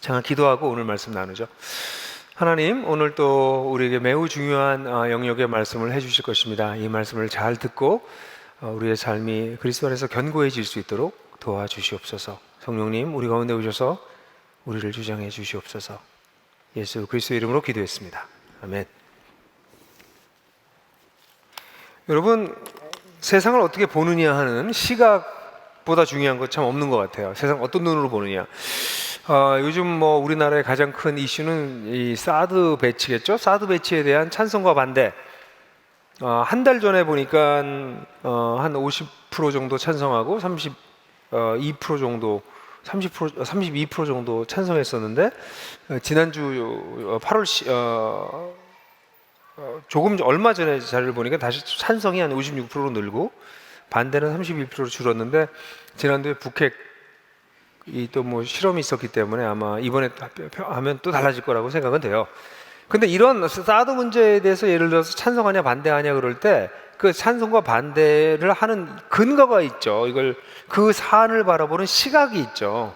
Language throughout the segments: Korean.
잠깐 기도하고 오늘 말씀 나누죠. 하나님, 오늘 또 우리에게 매우 중요한 영역의 말씀을 해주실 것입니다. 이 말씀을 잘 듣고 우리의 삶이 그리스도 안에서 견고해질 수 있도록 도와주시옵소서. 성령님, 우리 가운데 오셔서 우리를 주장해 주시옵소서. 예수 그리스도의 이름으로 기도했습니다. 아멘. 여러분, 세상을 어떻게 보느냐 하는 시각보다 중요한 것 참 없는 것 같아요. 세상 어떤 눈으로 보느냐. 요즘 우리나라의 가장 큰 이슈는 이 사드 배치겠죠. 사드 배치에 대한 찬성과 반대. 한 달 전에 보니까 한 50% 정도 찬성하고 32% 정도 32% 정도 찬성했었는데, 지난주 8월 얼마 전에 자료를 보니까 다시 찬성이 한 56%로 늘고 반대는 31%로 줄었는데, 지난주에 북핵이 또 실험이 있었기 때문에 아마 이번에 하면 또 달라질 거라고 생각은 돼요. 근데 이런 사드 문제에 대해서 예를 들어서 찬성하냐 반대하냐 그럴 때 그 찬성과 반대를 하는 근거가 있죠. 그 사안을 바라보는 시각이 있죠.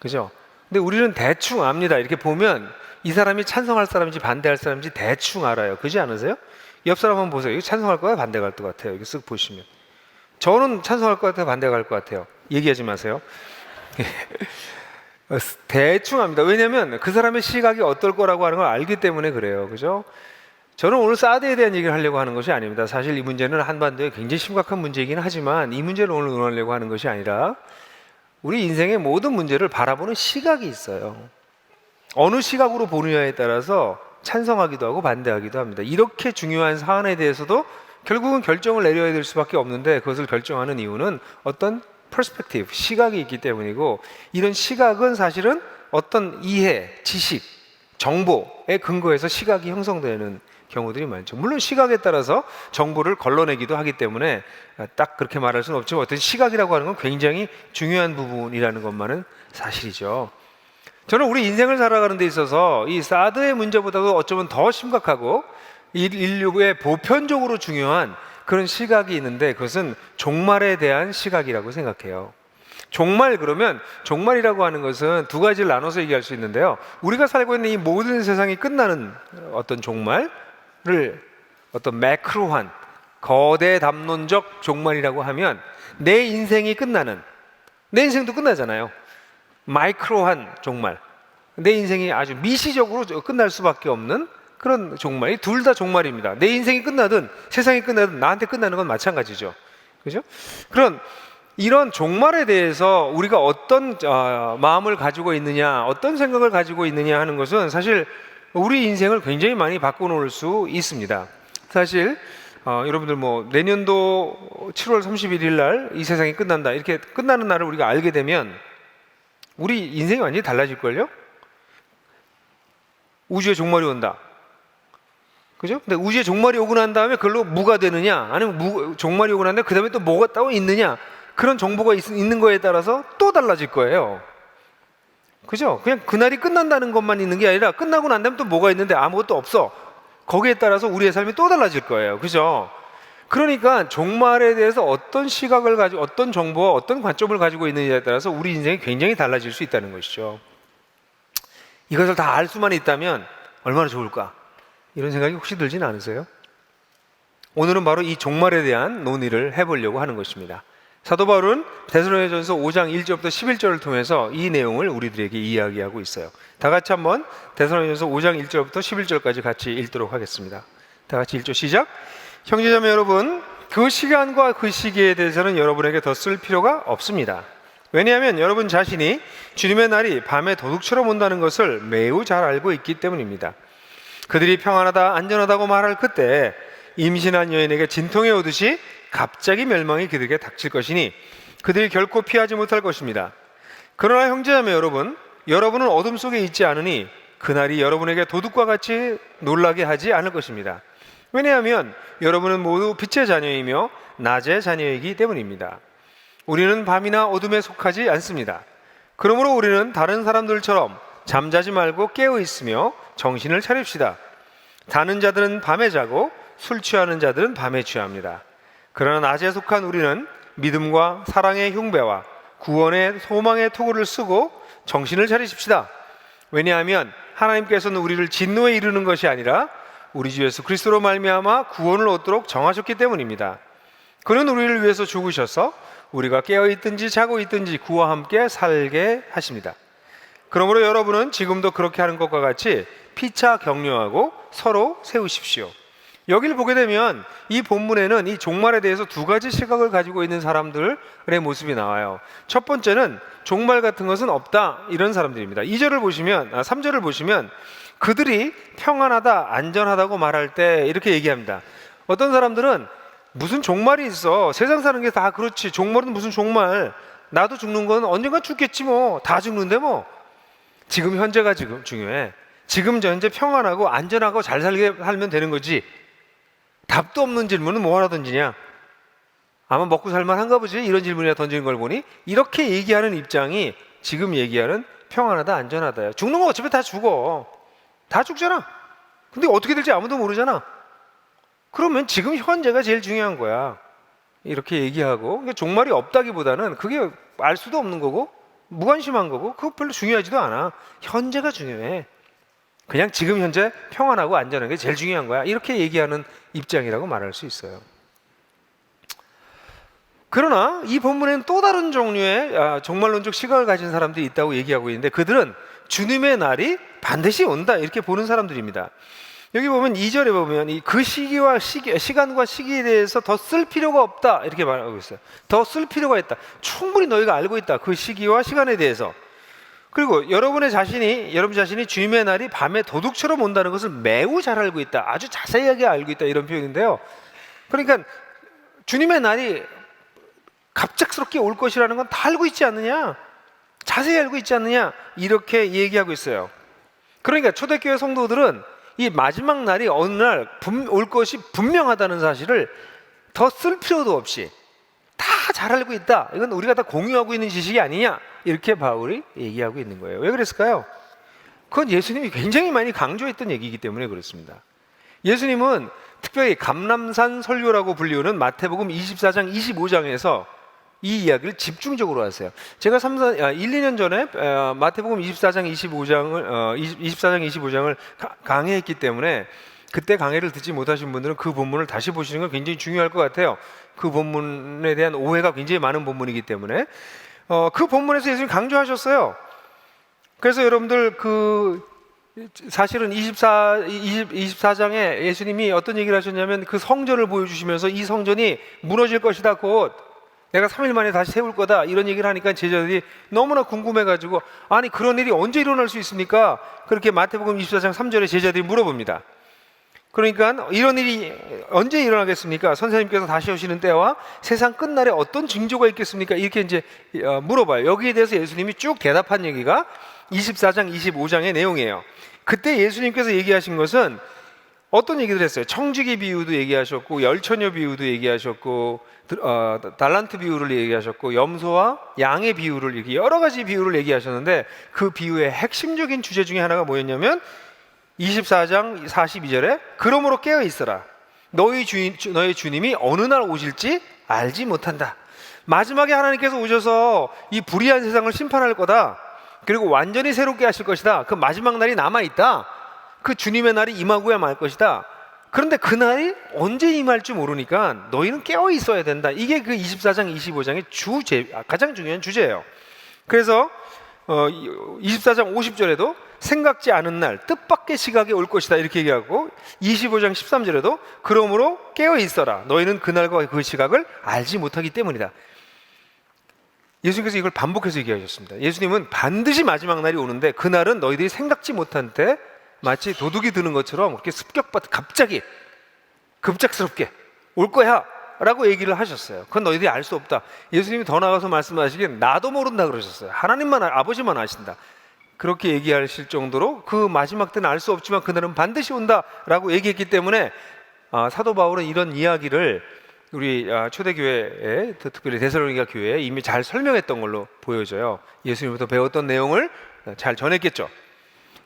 그죠? 근데 우리는 대충 압니다. 이렇게 보면 이 사람이 찬성할 사람인지 반대할 사람인지 대충 알아요. 그렇지 않으세요? 옆 사람 한번 보세요. 이거 찬성할 거야 반대할 것 같아요. 이렇게 쓱 보시면 저는 찬성할 것 같아요 반대할 것 같아요. 얘기하지 마세요. 대충 압니다. 왜냐하면 그 사람의 시각이 어떨 거라고 하는 걸 알기 때문에 그래요. 그죠? 저는 오늘 사드에 대한 얘기를 하려고 하는 것이 아닙니다. 사실 이 문제는 한반도에 굉장히 심각한 문제이긴 하지만 이 문제를 오늘 논하려고 하는 것이 아니라 우리 인생의 모든 문제를 바라보는 시각이 있어요. 어느 시각으로 보느냐에 따라서 찬성하기도 하고 반대하기도 합니다. 이렇게 중요한 사안에 대해서도 결국은 결정을 내려야 될 수밖에 없는데, 그것을 결정하는 이유는 어떤 퍼스펙티브, 시각이 있기 때문이고, 이런 시각은 사실은 어떤 이해, 지식, 정보에 근거해서 시각이 형성되는 경우들이 많죠. 물론 시각에 따라서 정보를 걸러내기도 하기 때문에 딱 그렇게 말할 수는 없지만 어떤 시각이라고 하는 건 굉장히 중요한 부분이라는 것만은 사실이죠. 저는 우리 인생을 살아가는 데 있어서 이 사드의 문제보다도 어쩌면 더 심각하고 인류의 보편적으로 중요한 그런 시각이 있는데, 그것은 종말에 대한 시각이라고 생각해요. 종말이라고 하는 것은 두 가지를 나눠서 얘기할 수 있는데요. 우리가 살고 있는 이 모든 세상이 끝나는 어떤 종말을 어떤 매크로한 거대 담론적 종말이라고 하면, 내 인생이 끝나는, 내 인생도 끝나잖아요. 마이크로한 종말, 내 인생이 아주 미시적으로 끝날 수밖에 없는 그런 종말이 둘 다 종말입니다. 내 인생이 끝나든 세상이 끝나든 나한테 끝나는 건 마찬가지죠. 그죠? 이런 종말에 대해서 우리가 어떤 마음을 가지고 있느냐, 어떤 생각을 가지고 있느냐 하는 것은 사실 우리 인생을 굉장히 많이 바꿔놓을 수 있습니다. 사실 여러분들 내년도 7월 31일 날 이 세상이 끝난다, 이렇게 끝나는 날을 우리가 알게 되면 우리 인생이 완전히 달라질걸요? 우주의 종말이 온다. 그죠? 근데 우주의 종말이 오고 난 다음에 그걸로 무가 되느냐, 아니면 종말이 오고 난 다음에 그 다음에 또 뭐가 따로 있느냐, 그런 정보가 있는 거에 따라서 또 달라질 거예요. 그죠? 그냥 그날이 끝난다는 것만 있는 게 아니라 끝나고 난 다음에 또 뭐가 있는데 아무것도 없어. 거기에 따라서 우리의 삶이 또 달라질 거예요. 그죠? 그러니까 종말에 대해서 어떤 시각을 가지고, 어떤 정보와 어떤 관점을 가지고 있느냐에 따라서 우리 인생이 굉장히 달라질 수 있다는 것이죠. 이것을 다 알 수만 있다면 얼마나 좋을까? 이런 생각이 혹시 들진 않으세요? 오늘은 바로 이 종말에 대한 논의를 해보려고 하는 것입니다. 사도 바울은 데살로니가전서 5장 1절부터 11절을 통해서 이 내용을 우리들에게 이야기하고 있어요. 다 같이 한번 데살로니가전서 5장 1절부터 11절까지 같이 읽도록 하겠습니다. 다 같이 1절 시작. 형제자매 여러분, 그 시간과 그 시기에 대해서는 여러분에게 더 쓸 필요가 없습니다. 왜냐하면 여러분 자신이 주님의 날이 밤에 도둑처럼 온다는 것을 매우 잘 알고 있기 때문입니다. 그들이 평안하다 안전하다고 말할 그때 임신한 여인에게 진통이 오듯이 갑자기 멸망이 그들에게 닥칠 것이니 그들이 결코 피하지 못할 것입니다. 그러나 형제자매 여러분, 여러분은 어둠 속에 있지 않으니 그날이 여러분에게 도둑과 같이 놀라게 하지 않을 것입니다. 왜냐하면 여러분은 모두 빛의 자녀이며 낮의 자녀이기 때문입니다. 우리는 밤이나 어둠에 속하지 않습니다. 그러므로 우리는 다른 사람들처럼 잠자지 말고 깨어 있으며 정신을 차립시다. 자는 자들은 밤에 자고 술 취하는 자들은 밤에 취합니다. 그러나 낮에 속한 우리는 믿음과 사랑의 흉배와 구원의 소망의 토구를 쓰고 정신을 차리십시다. 왜냐하면 하나님께서는 우리를 진노에 이르는 것이 아니라 우리 주 예수 그리스도로 말미암아 구원을 얻도록 정하셨기 때문입니다. 그는 우리를 위해서 죽으셔서 우리가 깨어있든지 자고 있든지 그와 함께 살게 하십니다. 그러므로 여러분은 지금도 그렇게 하는 것과 같이 피차 격려하고 서로 세우십시오. 여기를 보게 되면 이 본문에는 이 종말에 대해서 두 가지 시각을 가지고 있는 사람들의 모습이 나와요. 첫 번째는 종말 같은 것은 없다, 이런 사람들입니다. 3절을 보시면 그들이 평안하다, 안전하다고 말할 때 이렇게 얘기합니다. 어떤 사람들은 무슨 종말이 있어, 세상 사는 게 다 그렇지, 종말은 무슨 종말, 나도 죽는 건 언젠가 죽겠지 뭐, 다 죽는데 뭐, 지금 현재가 지금 중요해. 지금 현재 평안하고 안전하고 잘 살면 되는 거지. 답도 없는 질문은 뭐하러 던지냐, 아마 먹고 살만한가 보지, 이런 질문이나 던지는 걸 보니 이렇게 얘기하는 입장이 지금 얘기하는 평안하다, 안전하다야. 죽는 거 어차피 다 죽어, 다 죽잖아. 근데 어떻게 될지 아무도 모르잖아. 그러면 지금 현재가 제일 중요한 거야, 이렇게 얘기하고. 그러니까 종말이 없다기보다는 그게 알 수도 없는 거고 무관심한 거고 그거 별로 중요하지도 않아. 현재가 중요해. 그냥 지금 현재 평안하고 안전한 게 제일 중요한 거야, 이렇게 얘기하는 입장이라고 말할 수 있어요. 그러나 이 본문에는 또 다른 종류의 종말론적 시각을 가진 사람들이 있다고 얘기하고 있는데, 그들은 주님의 날이 반드시 온다, 이렇게 보는 사람들입니다. 여기 보면 2절에 보면 그 시기와 시간과 시기에 대해서 더 쓸 필요가 없다, 이렇게 말하고 있어요. 더 쓸 필요가 있다. 충분히 너희가 알고 있다, 그 시기와 시간에 대해서. 그리고 여러분 자신이 주님의 날이 밤에 도둑처럼 온다는 것을 매우 잘 알고 있다, 아주 자세하게 알고 있다, 이런 표현인데요. 그러니까 주님의 날이 갑작스럽게 올 것이라는 건 다 알고 있지 않느냐, 자세히 알고 있지 않느냐, 이렇게 얘기하고 있어요. 그러니까 초대교회 성도들은 이 마지막 날이 어느 날 올 것이 분명하다는 사실을 더 쓸 필요도 없이 다 잘 알고 있다, 이건 우리가 다 공유하고 있는 지식이 아니냐, 이렇게 바울이 얘기하고 있는 거예요. 왜 그랬을까요? 그건 예수님이 굉장히 많이 강조했던 얘기이기 때문에 그렇습니다. 예수님은 특별히 감람산 설교라고 불리우는 마태복음 24장 25장에서 이 이야기를 집중적으로 하세요. 제가 1, 2년 전에 마태복음 24장 25장을 강의했기 때문에 그때 강의를 듣지 못하신 분들은 그 본문을 다시 보시는 건 굉장히 중요할 것 같아요. 그 본문에 대한 오해가 굉장히 많은 본문이기 때문에 그 본문에서 예수님이 강조하셨어요. 그래서 여러분들 사실은 24장에 예수님이 어떤 얘기를 하셨냐면 그 성전을 보여주시면서 이 성전이 무너질 것이다, 곧 내가 3일 만에 다시 세울 거다, 이런 얘기를 하니까 제자들이 너무나 궁금해가지고, 아니 그런 일이 언제 일어날 수 있습니까? 그렇게 마태복음 24장 3절에 제자들이 물어봅니다. 그러니까 이런 일이 언제 일어나겠습니까? 선생님께서 다시 오시는 때와 세상 끝날에 어떤 징조가 있겠습니까? 이렇게 이제 물어봐요. 여기에 대해서 예수님이 쭉 대답한 얘기가 24장 25장의 내용이에요. 그때 예수님께서 얘기하신 것은 어떤 얘기를 했어요? 청지기 비유도 얘기하셨고, 열처녀 비유도 얘기하셨고, 달란트 비유를 얘기하셨고, 염소와 양의 비유를, 이렇게 여러 가지 비유를 얘기하셨는데, 그 비유의 핵심적인 주제 중에 하나가 뭐였냐면 24장 42절에 그러므로 깨어 있어라, 너희 주님이 어느 날 오실지 알지 못한다. 마지막에 하나님께서 오셔서 이 불의한 세상을 심판할 거다, 그리고 완전히 새롭게 하실 것이다. 그 마지막 날이 남아있다. 그 주님의 날이 임하고야 말 것이다. 그런데 그 날이 언제 임할지 모르니까 너희는 깨어 있어야 된다. 이게 그 24장 25장의 가장 중요한 주제예요. 그래서 24장 50절에도 생각지 않은 날 뜻밖의 시각이 올 것이다, 이렇게 얘기하고, 25장 13절에도 그러므로 깨어 있어라, 너희는 그날과 그 시각을 알지 못하기 때문이다. 예수님께서 이걸 반복해서 얘기하셨습니다. 예수님은 반드시 마지막 날이 오는데 그날은 너희들이 생각지 못한 때 마치 도둑이 드는 것처럼 그렇게 갑자기 급작스럽게 올 거야 라고 얘기를 하셨어요. 그건 너희들이 알 수 없다. 예수님이 더 나가서 말씀하시긴 나도 모른다 그러셨어요. 하나님만 아버지만 아신다, 그렇게 얘기하실 정도로 그 마지막 때는 알 수 없지만 그날은 반드시 온다라고 얘기했기 때문에 사도 바울은 이런 이야기를 우리 초대교회에, 특별히 데살로니가 교회에 이미 잘 설명했던 걸로 보여져요. 예수님부터 배웠던 내용을 잘 전했겠죠.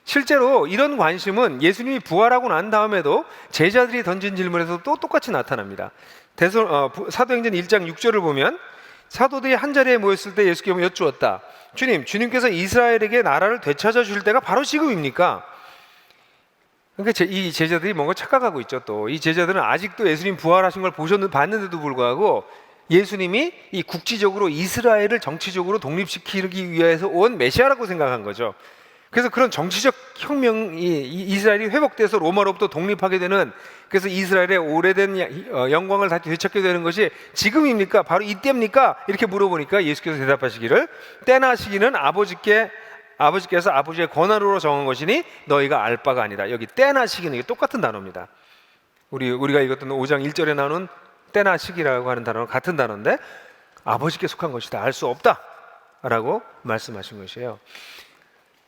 실제로 이런 관심은 예수님이 부활하고 난 다음에도 제자들이 던진 질문에서 또 똑같이 나타납니다. 사도행전 1장 6절을 보면 사도들이 한 자리에 모였을 때 예수께서 여쭈었다. 주님께서 이스라엘에게 나라를 되찾아 주실 때가 바로 지금입니까? 그러니까 이 제자들이 뭔가 착각하고 있죠. 또 이 제자들은 아직도 예수님 부활하신 걸 봤는데도 불구하고 예수님이 이 국지적으로 이스라엘을 정치적으로 독립시키기 위해서 온 메시아라고 생각한 거죠. 그래서 그런 정치적 혁명이 이스라엘이 회복돼서 로마로부터 독립하게 되는, 그래서 이스라엘의 오래된 영광을 다시 되찾게 되는 것이 지금입니까? 바로 이때입니까? 이렇게 물어보니까 예수께서 대답하시기를, 때나 시기는 아버지께서 아버지의 권한으로 정한 것이니 너희가 알 바가 아니다. 여기 때나 시기는 이게 똑같은 단어입니다. 우리가 읽었던 5장 1절에 나오는 때나 시기라고 하는 단어는 같은 단어인데 아버지께 속한 것이다, 알 수 없다 라고 말씀하신 것이에요.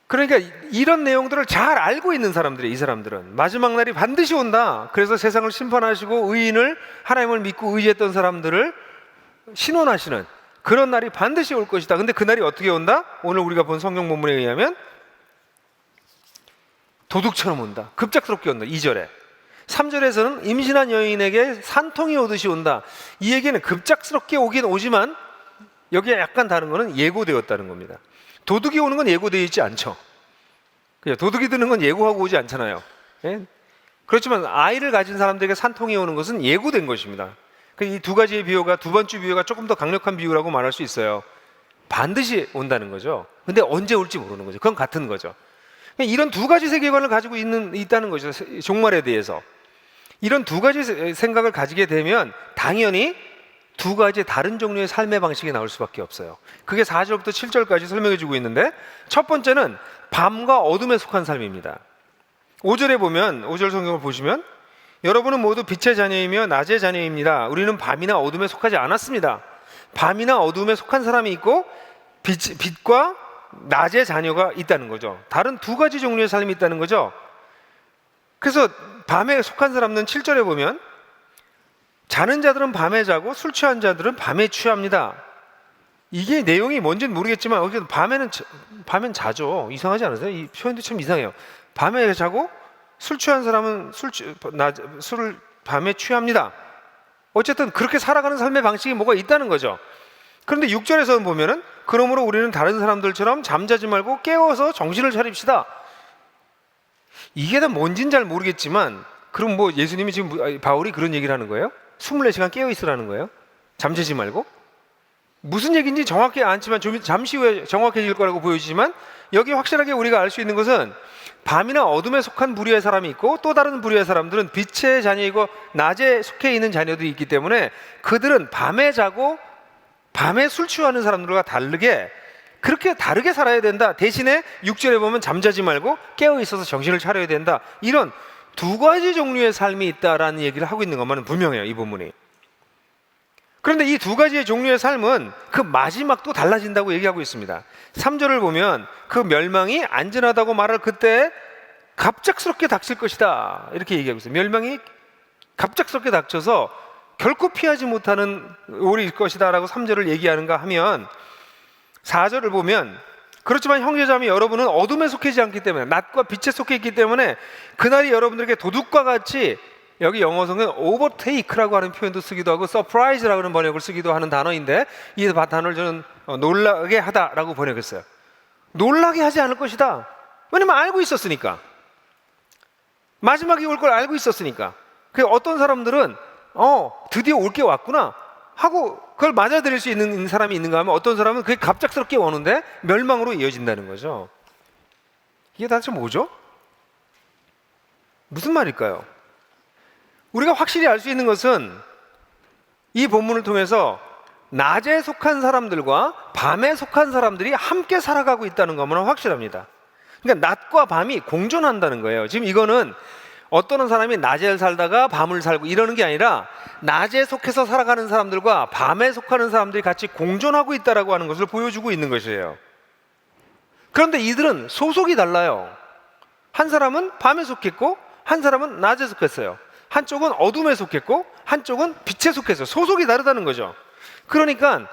그러니까 이런 내용들을 잘 알고 있는 사람들이, 이 사람들은 마지막 날이 반드시 온다, 그래서 세상을 심판하시고 의인을, 하나님을 믿고 의지했던 사람들을 신원하시는 그런 날이 반드시 올 것이다. 근데 그 날이 어떻게 온다? 오늘 우리가 본 성경 본문에 의하면 도둑처럼 온다, 급작스럽게 온다. 2절에 3절에서는 임신한 여인에게 산통이 오듯이 온다. 이 얘기는 급작스럽게 오긴 오지만 여기에 약간 다른 거는 예고되었다는 겁니다. 도둑이 오는 건 예고되어 있지 않죠. 도둑이 드는 건 예고하고 오지 않잖아요. 예? 그렇지만 아이를 가진 사람들에게 산통이 오는 것은 예고된 것입니다. 이 두 가지의 비유가, 두 번째 비유가 조금 더 강력한 비유라고 말할 수 있어요. 반드시 온다는 거죠. 근데 언제 올지 모르는 거죠. 그건 같은 거죠. 이런 두 가지 세계관을 가지고 있다는 거죠. 종말에 대해서 이런 두 가지 생각을 가지게 되면 당연히 두 가지 다른 종류의 삶의 방식이 나올 수밖에 없어요. 그게 4절부터 7절까지 설명해 주고 있는데, 첫 번째는 밤과 어둠에 속한 삶입니다. 5절에 보면, 5절 성경을 보시면, 여러분은 모두 빛의 자녀이며 낮의 자녀입니다. 우리는 밤이나 어둠에 속하지 않았습니다. 밤이나 어둠에 속한 사람이 있고 빛과 낮의 자녀가 있다는 거죠. 다른 두 가지 종류의 삶이 있다는 거죠. 그래서 밤에 속한 사람은 7절에 보면 자는 자들은 밤에 자고 술 취한 자들은 밤에 취합니다. 이게 내용이 뭔지는 모르겠지만 밤엔 자죠. 이상하지 않으세요? 이 표현도 참 이상해요. 밤에 자고 술 취한 사람은 술을 밤에 취합니다. 어쨌든 그렇게 살아가는 삶의 방식이 뭐가 있다는 거죠. 그런데 6절에서는 보면은, 그러므로 우리는 다른 사람들처럼 잠자지 말고 깨워서 정신을 차립시다. 이게 다 뭔지는 잘 모르겠지만, 그럼 뭐 예수님이 지금, 바울이 그런 얘기를 하는 거예요? 24시간 깨어 있으라는 거예요? 잠자지 말고? 무슨 얘기인지 정확히 않지만 잠시 후에 정확해질 거라고 보여지지만, 여기 확실하게 우리가 알 수 있는 것은 밤이나 어둠에 속한 부류의 사람이 있고 또 다른 부류의 사람들은 빛의 자녀이고 낮에 속해 있는 자녀들이 있기 때문에 그들은 밤에 자고 밤에 술 취하는 사람들과 그렇게 다르게 살아야 된다. 대신에 6절에 보면 잠자지 말고 깨어 있어서 정신을 차려야 된다. 이런 두 가지 종류의 삶이 있다라는 얘기를 하고 있는 것만은 분명해요, 이 본문이. 그런데 이 두 가지의 종류의 삶은 그 마지막도 달라진다고 얘기하고 있습니다. 3절을 보면 그 멸망이 안전하다고 말할 그때 갑작스럽게 닥칠 것이다, 이렇게 얘기하고 있어요. 멸망이 갑작스럽게 닥쳐서 결코 피하지 못하는 올일 것이다 라고 3절을 얘기하는가 하면, 4절을 보면 그렇지만 형제자매 여러분은 어둠에 속하지 않기 때문에, 낮과 빛에 속해 있기 때문에 그날이 여러분들에게 도둑과 같이, 여기 영어성은 overtake라고 하는 표현도 쓰기도 하고 surprise라고 하는 번역을 쓰기도 하는 단어인데, 이 단어를 저는 놀라게 하다라고 번역했어요. 놀라게 하지 않을 것이다. 왜냐면 알고 있었으니까. 마지막이 올 걸 알고 있었으니까. 그래서 어떤 사람들은 드디어 올 게 왔구나 하고 그걸 맞아들일 수 있는 사람이 있는가 하면, 어떤 사람은 그게 갑작스럽게 오는데 멸망으로 이어진다는 거죠. 이게 도대체 뭐죠? 무슨 말일까요? 우리가 확실히 알 수 있는 것은 이 본문을 통해서 낮에 속한 사람들과 밤에 속한 사람들이 함께 살아가고 있다는 것만 확실합니다. 그러니까 낮과 밤이 공존한다는 거예요. 지금 이거는 어떤 사람이 낮에 살다가 밤을 살고 이러는 게 아니라, 낮에 속해서 살아가는 사람들과 밤에 속하는 사람들이 같이 공존하고 있다라고 하는 것을 보여주고 있는 것이에요. 그런데 이들은 소속이 달라요. 한 사람은 밤에 속했고 한 사람은 낮에 속했어요. 한쪽은 어둠에 속했고 한쪽은 빛에 속했어요. 소속이 다르다는 거죠. 그러니까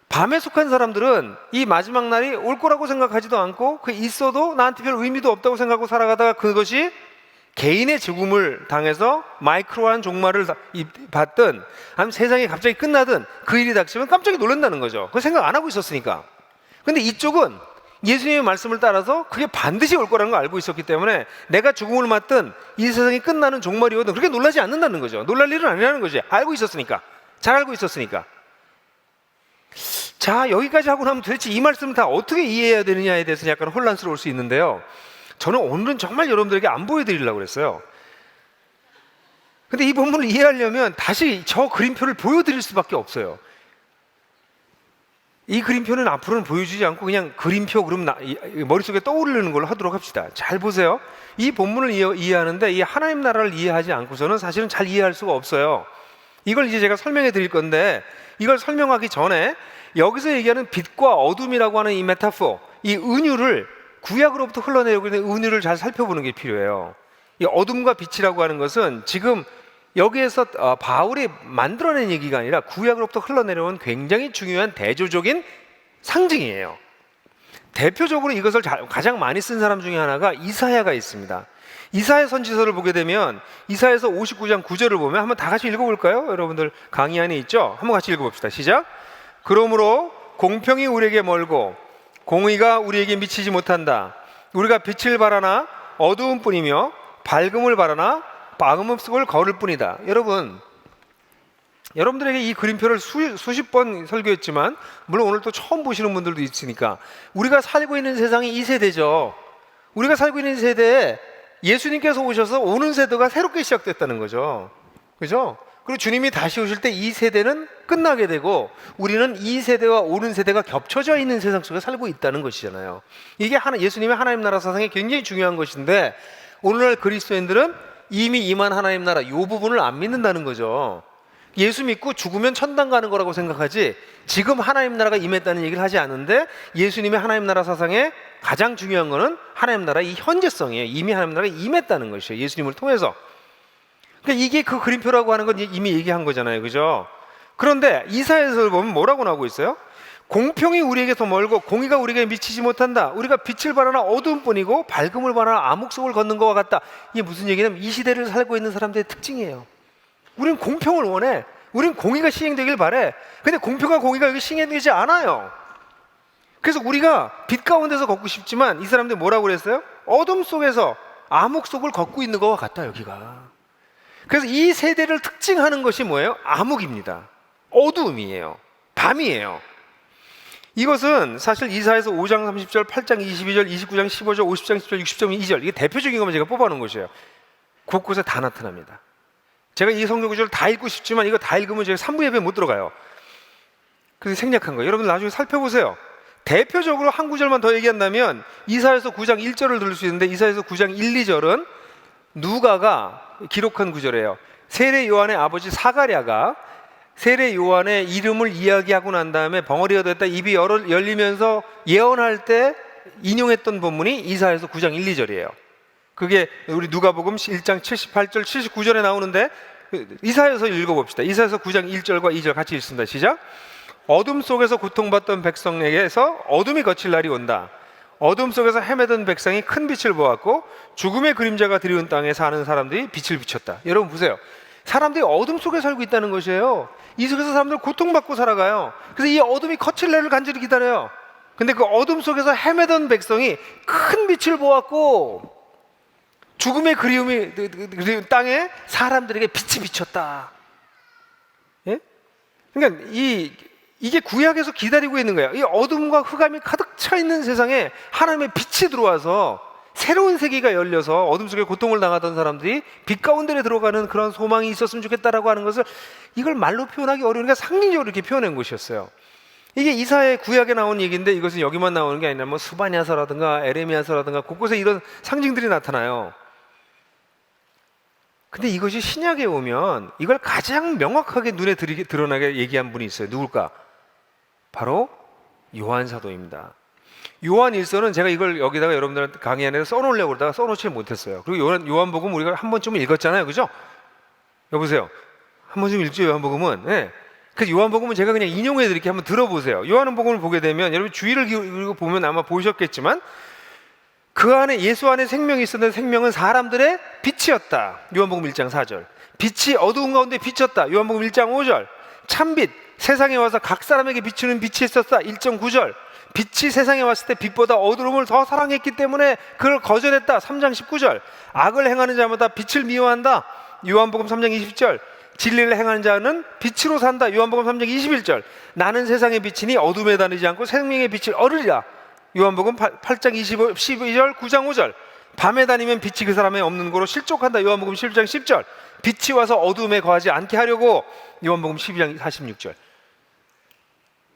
밤에 속한 사람들은 이 마지막 날이 올 거라고 생각하지도 않고, 그 있어도 나한테 별 의미도 없다고 생각하고 살아가다가 그것이 개인의 죽음을 당해서 마이크로한 종말을 받든 아니면 세상이 갑자기 끝나든 그 일이 닥치면 깜짝이 놀란다는 거죠. 그걸 생각 안 하고 있었으니까. 근데 이쪽은 예수님의 말씀을 따라서 그게 반드시 올 거라는 걸 알고 있었기 때문에 내가 죽음을 맞든 이 세상이 끝나는 종말이 오든 그렇게 놀라지 않는다는 거죠. 놀랄 일은 아니라는 거지. 알고 있었으니까. 잘 알고 있었으니까. 자, 여기까지 하고 나면 도대체 이 말씀을 다 어떻게 이해해야 되느냐에 대해서 약간 혼란스러울 수 있는데요. 저는 오늘은 정말 여러분들에게 안 보여드리려고 그랬어요. 근데 이 본문을 이해하려면 다시 저 그림표를 보여드릴 수밖에 없어요. 이 그림표는 앞으로는 보여주지 않고 그냥 그림표 그럼 머릿속에 떠오르는 걸로 하도록 합시다. 잘 보세요. 이 본문을 이해하는데 이 하나님 나라를 이해하지 않고서는 사실은 잘 이해할 수가 없어요. 이걸 이제 제가 설명해 드릴 건데 이걸 설명하기 전에 여기서 얘기하는 빛과 어둠이라고 하는 이 메타포, 이 은유를 구약으로부터 흘러내리고 있는 은유를 잘 살펴보는 게 필요해요. 이 어둠과 빛이라고 하는 것은 지금 여기에서 바울이 만들어낸 얘기가 아니라 구약으로부터 흘러내려온 굉장히 중요한 대조적인 상징이에요. 대표적으로 이것을 가장 많이 쓴 사람 중에 하나가 이사야가 있습니다. 이사야 선지서를 보게 되면 이사야서 59장 9절을 보면 한번 다 같이 읽어볼까요? 여러분들 강의 안에 있죠? 한번 같이 읽어봅시다. 시작. 그러므로 공평이 우리에게 멀고 공의가 우리에게 미치지 못한다. 우리가 빛을 바라나 어두운 뿐이며 밝음을 바라나 방음 속을 걸을 뿐이다. 여러분들에게 이 그림표를 수십 번 설교했지만 물론 오늘 또 처음 보시는 분들도 있으니까 우리가 살고 있는 세상이 이 세대죠. 우리가 살고 있는 세대에 예수님께서 오셔서 오는 세대가 새롭게 시작됐다는 거죠. 그죠? 그리고 주님이 다시 오실 때 이 세대는 끝나게 되고 우리는 이 세대와 오는 세대가 겹쳐져 있는 세상 속에 살고 있다는 것이잖아요. 이게 예수님의 하나님 나라 사상이 굉장히 중요한 것인데 오늘날 그리스도인들은 이미 임한 하나님 나라 이 부분을 안 믿는다는 거죠. 예수 믿고 죽으면 천당 가는 거라고 생각하지 지금 하나님 나라가 임했다는 얘기를 하지 않는데 예수님의 하나님 나라 사상에 가장 중요한 거는 하나님 나라의 이 현재성이에요. 이미 하나님 나라가 임했다는 것이에요. 예수님을 통해서. 그러니까 이게 그 그림표라고 하는 건 이미 얘기한 거잖아요. 그죠? 그런데 이사야서를 보면 뭐라고 나오고 있어요? 공평이 우리에게 더 멀고 공의가 우리에게 미치지 못한다. 우리가 빛을 바라나 어두운 뿐이고 밝음을 바라나 암흑 속을 걷는 것과 같다. 이게 무슨 얘기냐면 이 시대를 살고 있는 사람들의 특징이에요. 우리는 공평을 원해. 우리는 공의가 시행되길 바래. 근데 공평과 공의가 여기 시행되지 않아요. 그래서 우리가 빛 가운데서 걷고 싶지만 이 사람들이 뭐라고 그랬어요? 어둠 속에서 암흑 속을 걷고 있는 것과 같다 여기가. 그래서 이 세대를 특징하는 것이 뭐예요? 암흑입니다. 어두움이에요. 밤이에요. 이것은 사실 이사야서 5장 30절, 8장 22절, 29장 15절, 50장 10절, 60장 2절 이게 대표적인 것만 제가 뽑아놓은 것이에요. 곳곳에 다 나타납니다. 제가 이 성경 구절을 다 읽고 싶지만 이거 다 읽으면 제가 3부 예배에 못 들어가요. 그래서 생략한 거예요. 여러분 나중에 살펴보세요. 대표적으로 한 구절만 더 얘기한다면 이사야서 9장 1절을 들을 수 있는데 이사야서 9장 1, 2절은 누가가 기록한 구절이에요. 세례 요한의 아버지 사가랴가 세례 요한의 이름을 이야기하고 난 다음에 벙어리가 됐다 입이 열리면서 예언할 때 인용했던 본문이 이사야서 9장 1, 2절이에요. 그게 우리 누가복음 1장 78절 79절에 나오는데 이사야서 읽어봅시다. 이사야서 9장 1절과 2절 같이 읽습니다. 시작. 어둠 속에서 고통받던 백성에게서 어둠이 거칠 날이 온다. 어둠 속에서 헤매던 백성이 큰 빛을 보았고 죽음의 그림자가 드리운 땅에 사는 사람들이 빛을 비췄다. 여러분 보세요. 사람들이 어둠 속에 살고 있다는 것이에요. 이 속에서 사람들 고통받고 살아가요. 그래서 이 어둠이 거칠 날을 간절히 기다려요. 근데 그 어둠 속에서 헤매던 백성이 큰 빛을 보았고 죽음의 그리운 땅에 사람들에게 빛이 비쳤다. 예? 그러니까 이게 구약에서 기다리고 있는 거예요. 이 어둠과 흑암이 가득 차 있는 세상에 하나님의 빛이 들어와서 새로운 세계가 열려서 어둠 속에 고통을 당하던 사람들이 빛 가운데 들어가는 그런 소망이 있었으면 좋겠다라고 하는 것을 이걸 말로 표현하기 어려우니까 상징적으로 이렇게 표현한 것이었어요. 이게 이사야의 구약에 나온 얘기인데 이것은 여기만 나오는 게 아니라 뭐 스바냐서라든가 에레미야서라든가 곳곳에 이런 상징들이 나타나요. 근데 이것이 신약에 오면 이걸 가장 명확하게 눈에 드러나게 얘기한 분이 있어요. 누굴까? 바로 요한 사도입니다. 요한 일서는 제가 이걸 여기다가 여러분들한테 강의 안에 써놓으려고 그러다가 써놓지 못했어요. 그리고 요한복음 우리가 한 번쯤은 읽었잖아요. 그죠? 여보세요. 한 번쯤 읽죠, 요한복음은. 네. 그 요한복음은 제가 그냥 인용해 드릴게요. 한번 들어보세요. 요한복음을 보게 되면 여러분 주의를 기울이고 보면 아마 보셨겠지만 그 안에 예수 안에 생명이 있었는데 생명은 사람들의 빛이었다. 요한복음 1장 4절. 빛이 어두운 가운데 비쳤다. 요한복음 1장 5절. 참빛 세상에 와서 각 사람에게 비추는 빛이 있었다. 1장 9절. 빛이 세상에 왔을 때 빛보다 어두움을 더 사랑했기 때문에 그걸 거절했다. 3장 19절. 악을 행하는 자마다 빛을 미워한다. 요한복음 3장 20절. 진리를 행하는 자는 빛으로 산다. 요한복음 3장 21절. 나는 세상의 빛이니 어둠에 다니지 않고 생명의 빛을 얻으리라. 요한복음 8장 12절 9장 5절. 밤에 다니면 빛이 그 사람의 없는 곳으로 실족한다. 요한복음 11장 10절. 빛이 와서 어둠에 거하지 않게 하려고. 요한복음 12장 46절.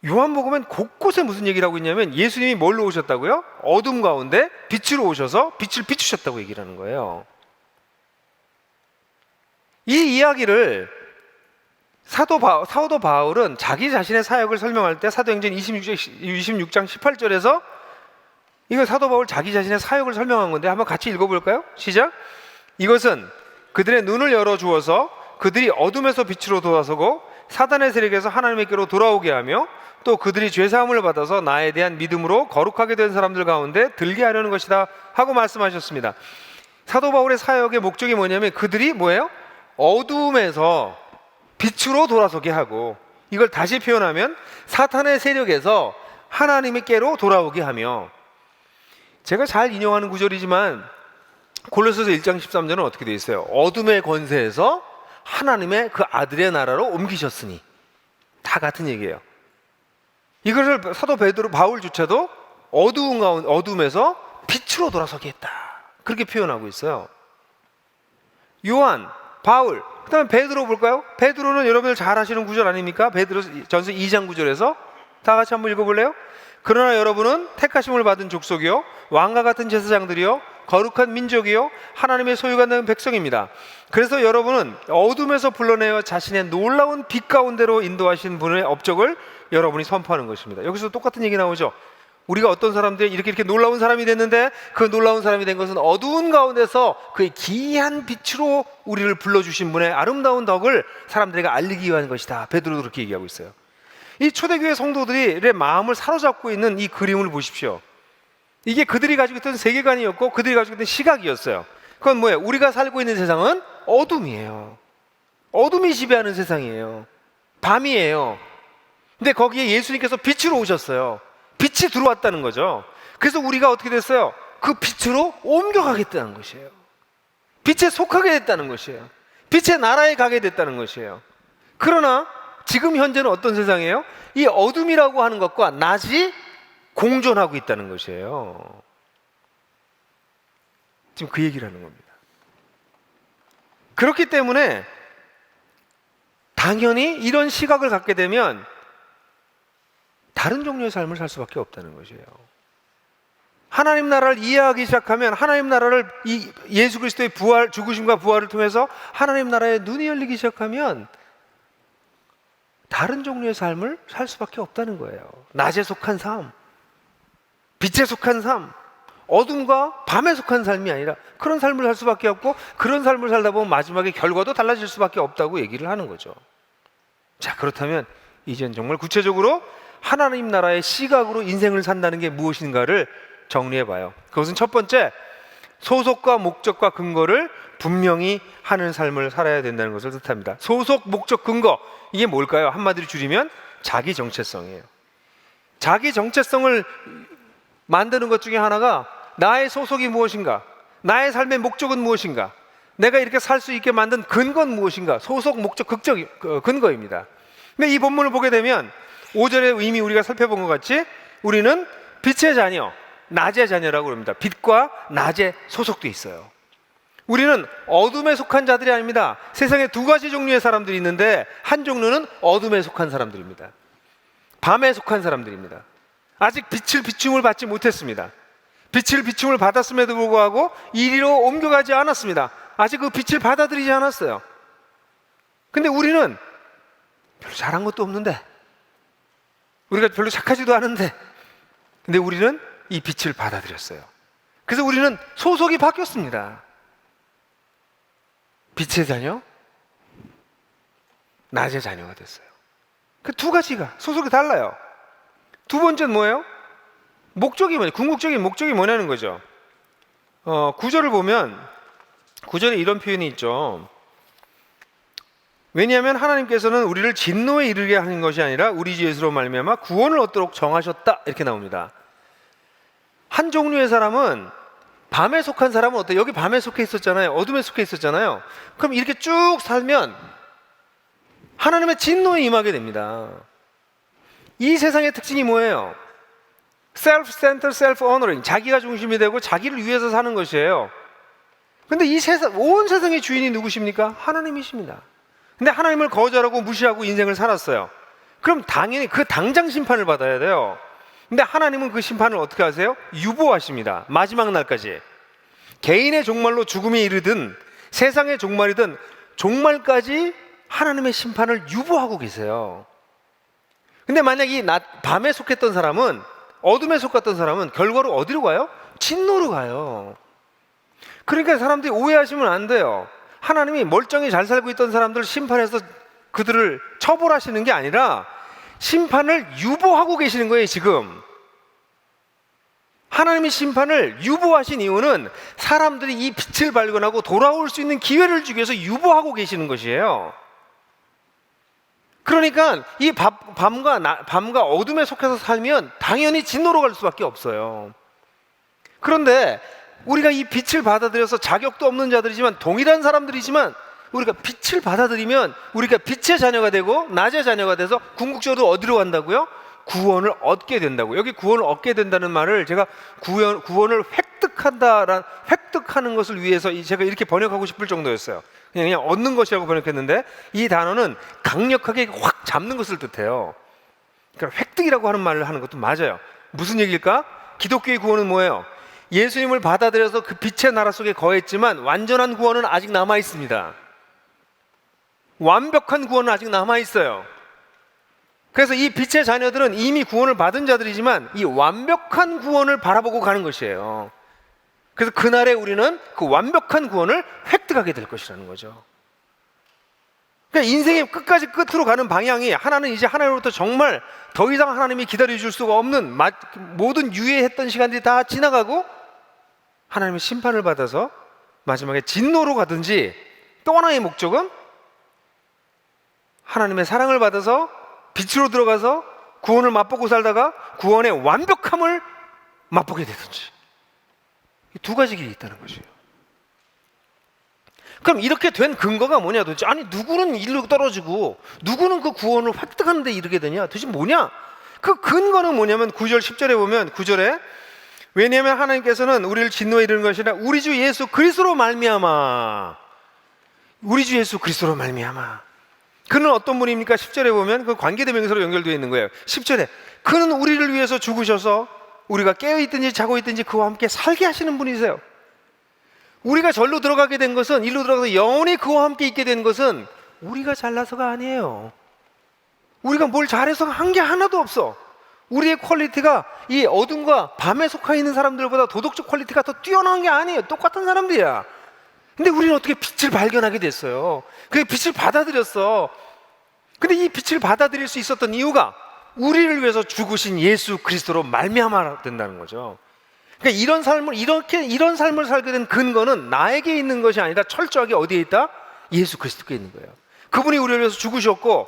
요한복음은 곳곳에 무슨 얘기를 하고 있냐면 예수님이 뭘로 오셨다고요? 어둠 가운데 빛으로 오셔서 빛을 비추셨다고 얘기를 하는 거예요. 이 이야기를 사도 바울은 자기 자신의 사역을 설명할 때 사도행전 26장 18절에서 이거 사도 바울 자기 자신의 사역을 설명한 건데 한번 같이 읽어볼까요? 시작. 이것은 그들의 눈을 열어주어서 그들이 어둠에서 빛으로 돌아서고 사단의 세력에서 하나님께로 돌아오게 하며 또 그들이 죄사함을 받아서 나에 대한 믿음으로 거룩하게 된 사람들 가운데 들게 하려는 것이다 하고 말씀하셨습니다. 사도 바울의 사역의 목적이 뭐냐면 그들이 뭐예요? 어둠에서 빛으로 돌아서게 하고, 이걸 다시 표현하면 사탄의 세력에서 하나님께로 돌아오게 하며, 제가 잘 인용하는 구절이지만 골로새서 1장 13절은 어떻게 되어 있어요? 어둠의 권세에서 하나님의 그 아들의 나라로 옮기셨으니. 다 같은 얘기예요. 이것을 사도 바울조차도 어둠에서 빛으로 돌아서게 했다, 그렇게 표현하고 있어요. 요한, 바울, 그 다음에 베드로 볼까요? 베드로는 여러분들 잘 아시는 구절 아닙니까? 베드로 전서 2장 9절에서 다 같이 한번 읽어볼래요? 그러나 여러분은 택하심을 받은 족속이요 왕과 같은 제사장들이요 거룩한 민족이요 하나님의 소유가 된 백성입니다. 그래서 여러분은 어둠에서 불러내어 자신의 놀라운 빛 가운데로 인도하신 분의 업적을 여러분이 선포하는 것입니다. 여기서 똑같은 얘기 나오죠. 우리가 어떤 사람들이 이렇게 놀라운 사람이 됐는데 그 놀라운 사람이 된 것은 어두운 가운데서 그의 기이한 빛으로 우리를 불러주신 분의 아름다운 덕을 사람들에게 알리기 위한 것이다. 베드로도 그렇게 얘기하고 있어요. 이 초대교회 성도들의 마음을 사로잡고 있는 이 그림을 보십시오. 이게 그들이 가지고 있던 세계관이었고 그들이 가지고 있던 시각이었어요. 그건 뭐예요? 우리가 살고 있는 세상은 어둠이에요. 어둠이 지배하는 세상이에요. 밤이에요. 근데 거기에 예수님께서 빛으로 오셨어요. 빛이 들어왔다는 거죠. 그래서 우리가 어떻게 됐어요? 그 빛으로 옮겨가겠다는 것이에요. 빛에 속하게 됐다는 것이에요. 빛의 나라에 가게 됐다는 것이에요. 그러나 지금 현재는 어떤 세상이에요? 이 어둠이라고 하는 것과 낮이 공존하고 있다는 것이에요. 지금 그 얘기를 하는 겁니다. 그렇기 때문에 당연히 이런 시각을 갖게 되면 다른 종류의 삶을 살 수밖에 없다는 것이에요. 하나님 나라를 이해하기 시작하면, 하나님 나라를 예수 그리스도의 부활, 죽으심과 부활을 통해서 하나님 나라의 눈이 열리기 시작하면 다른 종류의 삶을 살 수밖에 없다는 거예요. 낮에 속한 삶, 빛에 속한 삶, 어둠과 밤에 속한 삶이 아니라 그런 삶을 살 수밖에 없고, 그런 삶을 살다 보면 마지막에 결과도 달라질 수밖에 없다고 얘기를 하는 거죠. 자, 그렇다면 이제는 정말 구체적으로 하나님 나라의 시각으로 인생을 산다는 게 무엇인가를 정리해 봐요. 그것은 첫 번째, 소속과 목적과 근거를 분명히 하는 삶을 살아야 된다는 것을 뜻합니다. 소속, 목적, 근거, 이게 뭘까요? 한마디로 줄이면 자기 정체성이에요. 자기 정체성을 만드는 것 중에 하나가 나의 소속이 무엇인가, 나의 삶의 목적은 무엇인가, 내가 이렇게 살 수 있게 만든 근거는 무엇인가, 소속, 목적, 근거입니다. 근데 이 본문을 보게 되면 5절에 이미 우리가 살펴본 것 같이 우리는 빛의 자녀, 낮의 자녀라고 합니다. 빛과 낮에 소속돼 있어요. 우리는 어둠에 속한 자들이 아닙니다. 세상에 두 가지 종류의 사람들이 있는데 한 종류는 어둠에 속한 사람들입니다. 밤에 속한 사람들입니다. 아직 빛을 비춤을 받지 못했습니다. 빛을 비춤을 받았음에도 불구하고 이리로 옮겨가지 않았습니다. 아직 그 빛을 받아들이지 않았어요. 근데 우리는 별로 잘한 것도 없는데, 우리가 별로 착하지도 않은데, 근데 우리는 이 빛을 받아들였어요. 그래서 우리는 소속이 바뀌었습니다. 빛의 자녀, 낮의 자녀가 됐어요. 그 두 가지가 소속이 달라요. 두 번째는 뭐예요? 목적이 뭐예요? 궁극적인 목적이 뭐냐는 거죠. 구절을 보면 구절에 이런 표현이 있죠. 왜냐하면 하나님께서는 우리를 진노에 이르게 하는 것이 아니라 우리 주 예수로 말미암아 구원을 얻도록 정하셨다, 이렇게 나옵니다. 한 종류의 사람은, 밤에 속한 사람은 어때요? 여기 밤에 속해 있었잖아요. 어둠에 속해 있었잖아요. 그럼 이렇게 쭉 살면 하나님의 진노에 임하게 됩니다. 이 세상의 특징이 뭐예요? self-centered, self-honoring, 자기가 중심이 되고 자기를 위해서 사는 것이에요. 근데 이 세상, 온 세상의 주인이 누구십니까? 하나님이십니다. 근데 하나님을 거절하고 무시하고 인생을 살았어요. 그럼 당연히 그 당장 심판을 받아야 돼요. 근데 하나님은 그 심판을 어떻게 하세요? 유보하십니다. 마지막 날까지. 개인의 종말로 죽음에 이르든 세상의 종말이든 종말까지 하나님의 심판을 유보하고 계세요. 근데 만약 이 밤에 속했던 사람은, 어둠에 속았던 사람은 결과로 어디로 가요? 진노로 가요. 그러니까 사람들이 오해하시면 안 돼요. 하나님이 멀쩡히 잘 살고 있던 사람들을 심판해서 그들을 처벌하시는 게 아니라 심판을 유보하고 계시는 거예요. 지금 하나님이 심판을 유보하신 이유는 사람들이 이 빛을 발견하고 돌아올 수 있는 기회를 주기 위해서 유보하고 계시는 것이에요. 그러니까 이 밤과 어둠에 속해서 살면 당연히 진노로 갈 수밖에 없어요. 그런데 우리가 이 빛을 받아들여서 자격도 없는 자들이지만, 동일한 사람들이지만 우리가 빛을 받아들이면 우리가 빛의 자녀가 되고 낮의 자녀가 돼서 궁극적으로 어디로 간다고요? 구원을 얻게 된다고. 여기 구원을 얻게 된다는 말을 제가 구원을 획득하는 것을 위해서 제가 이렇게 번역하고 싶을 정도였어요. 그냥 얻는 것이라고 번역했는데 이 단어는 강력하게 확 잡는 것을 뜻해요. 그러니까 획득이라고 하는 말을 하는 것도 맞아요. 무슨 얘기일까? 기독교의 구원은 뭐예요? 예수님을 받아들여서 그 빛의 나라 속에 거했지만 완전한 구원은 아직 남아 있습니다. 완벽한 구원은 아직 남아 있어요. 그래서 이 빛의 자녀들은 이미 구원을 받은 자들이지만 이 완벽한 구원을 바라보고 가는 것이에요. 그래서 그날에 우리는 그 완벽한 구원을 획득하게 될 것이라는 거죠. 그러니까 인생의 끝까지 끝으로 가는 방향이, 하나는 이제 하나님으로부터 정말 더 이상 하나님이 기다려줄 수가 없는 모든 유예했던 시간들이 다 지나가고 하나님의 심판을 받아서 마지막에 진노로 가든지, 또 하나의 목적은 하나님의 사랑을 받아서 빛으로 들어가서 구원을 맛보고 살다가 구원의 완벽함을 맛보게 되든지, 이 두 가지 길이 있다는 것이에요. 그럼 이렇게 된 근거가 뭐냐 도대체? 아니, 누구는 일로 떨어지고 누구는 그 구원을 획득하는 데 이르게 되냐? 도대체 뭐냐? 그 근거는 뭐냐면 9절 10절에 보면, 9절에 왜냐하면 하나님께서는 우리를 진노에 이르는 것이 아니라 우리 주 예수 그리스도로 말미암아, 우리 주 예수 그리스도로 말미암아. 그는 어떤 분입니까? 10절에 보면 그 관계대명사로 연결되어 있는 거예요. 10절에 그는 우리를 위해서 죽으셔서 우리가 깨어있든지 자고 있든지 그와 함께 살게 하시는 분이세요. 우리가 절로 들어가게 된 것은, 일로 들어가서 영원히 그와 함께 있게 된 것은 우리가 잘나서가 아니에요. 우리가 뭘 잘해서 한 게 하나도 없어. 우리의 퀄리티가 이 어둠과 밤에 속해 있는 사람들보다 도덕적 퀄리티가 더 뛰어난 게 아니에요. 똑같은 사람들이야. 근데 우리는 어떻게 빛을 발견하게 됐어요? 그 빛을 받아들였어. 근데 이 빛을 받아들일 수 있었던 이유가 우리를 위해서 죽으신 예수 그리스도로 말미암아 된다는 거죠. 그러니까 이런 삶을 살게 된 근거는 나에게 있는 것이 아니라 철저하게 어디에 있다? 예수 그리스도께 있는 거예요. 그분이 우리를 위해서 죽으셨고,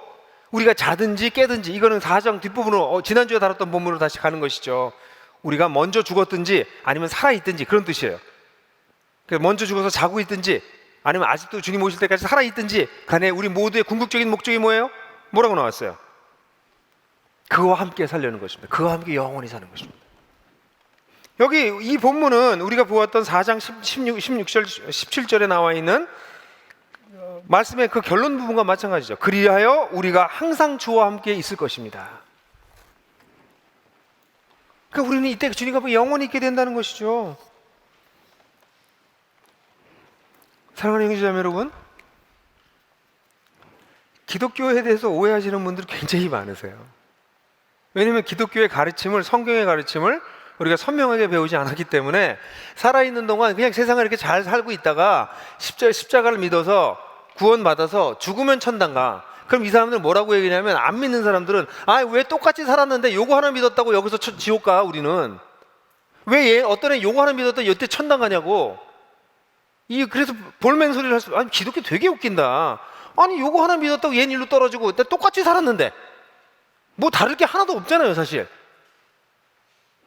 우리가 자든지 깨든지, 이거는 4장 뒷부분으로 지난주에 다뤘던 본문으로 다시 가는 것이죠. 우리가 먼저 죽었든지 아니면 살아있든지 그런 뜻이에요. 먼저 죽어서 자고 있든지 아니면 아직도 주님 오실 때까지 살아있든지 간에 우리 모두의 궁극적인 목적이 뭐예요? 뭐라고 나왔어요? 그와 함께 살려는 것입니다. 그와 함께 영원히 사는 것입니다. 여기 이 본문은 우리가 보았던 4장 16절, 17절에 나와 있는 말씀의 그 결론 부분과 마찬가지죠. 그리하여 우리가 항상 주와 함께 있을 것입니다. 그러니까 우리는 이때 주님과 영원히 있게 된다는 것이죠. 사랑하는 형제자매 여러분, 기독교에 대해서 오해하시는 분들이 굉장히 많으세요. 왜냐하면 기독교의 가르침을, 성경의 가르침을 우리가 선명하게 배우지 않았기 때문에 살아있는 동안 그냥 세상을 이렇게 잘 살고 있다가 십자가를 믿어서 구원받아서 죽으면 천당 가. 그럼 이 사람들은 뭐라고 얘기냐면, 안 믿는 사람들은 왜 똑같이 살았는데 요거 하나 믿었다고 여기서 지옥 가? 우리는 왜 어떤 애 요거 하나 믿었더니 여태 천당 가냐고. 그래서 볼멘 소리를 아니 기독교 되게 웃긴다. 아니 요거 하나 믿었다고 얘는 일로 떨어지고 똑같이 살았는데 뭐 다를 게 하나도 없잖아요 사실.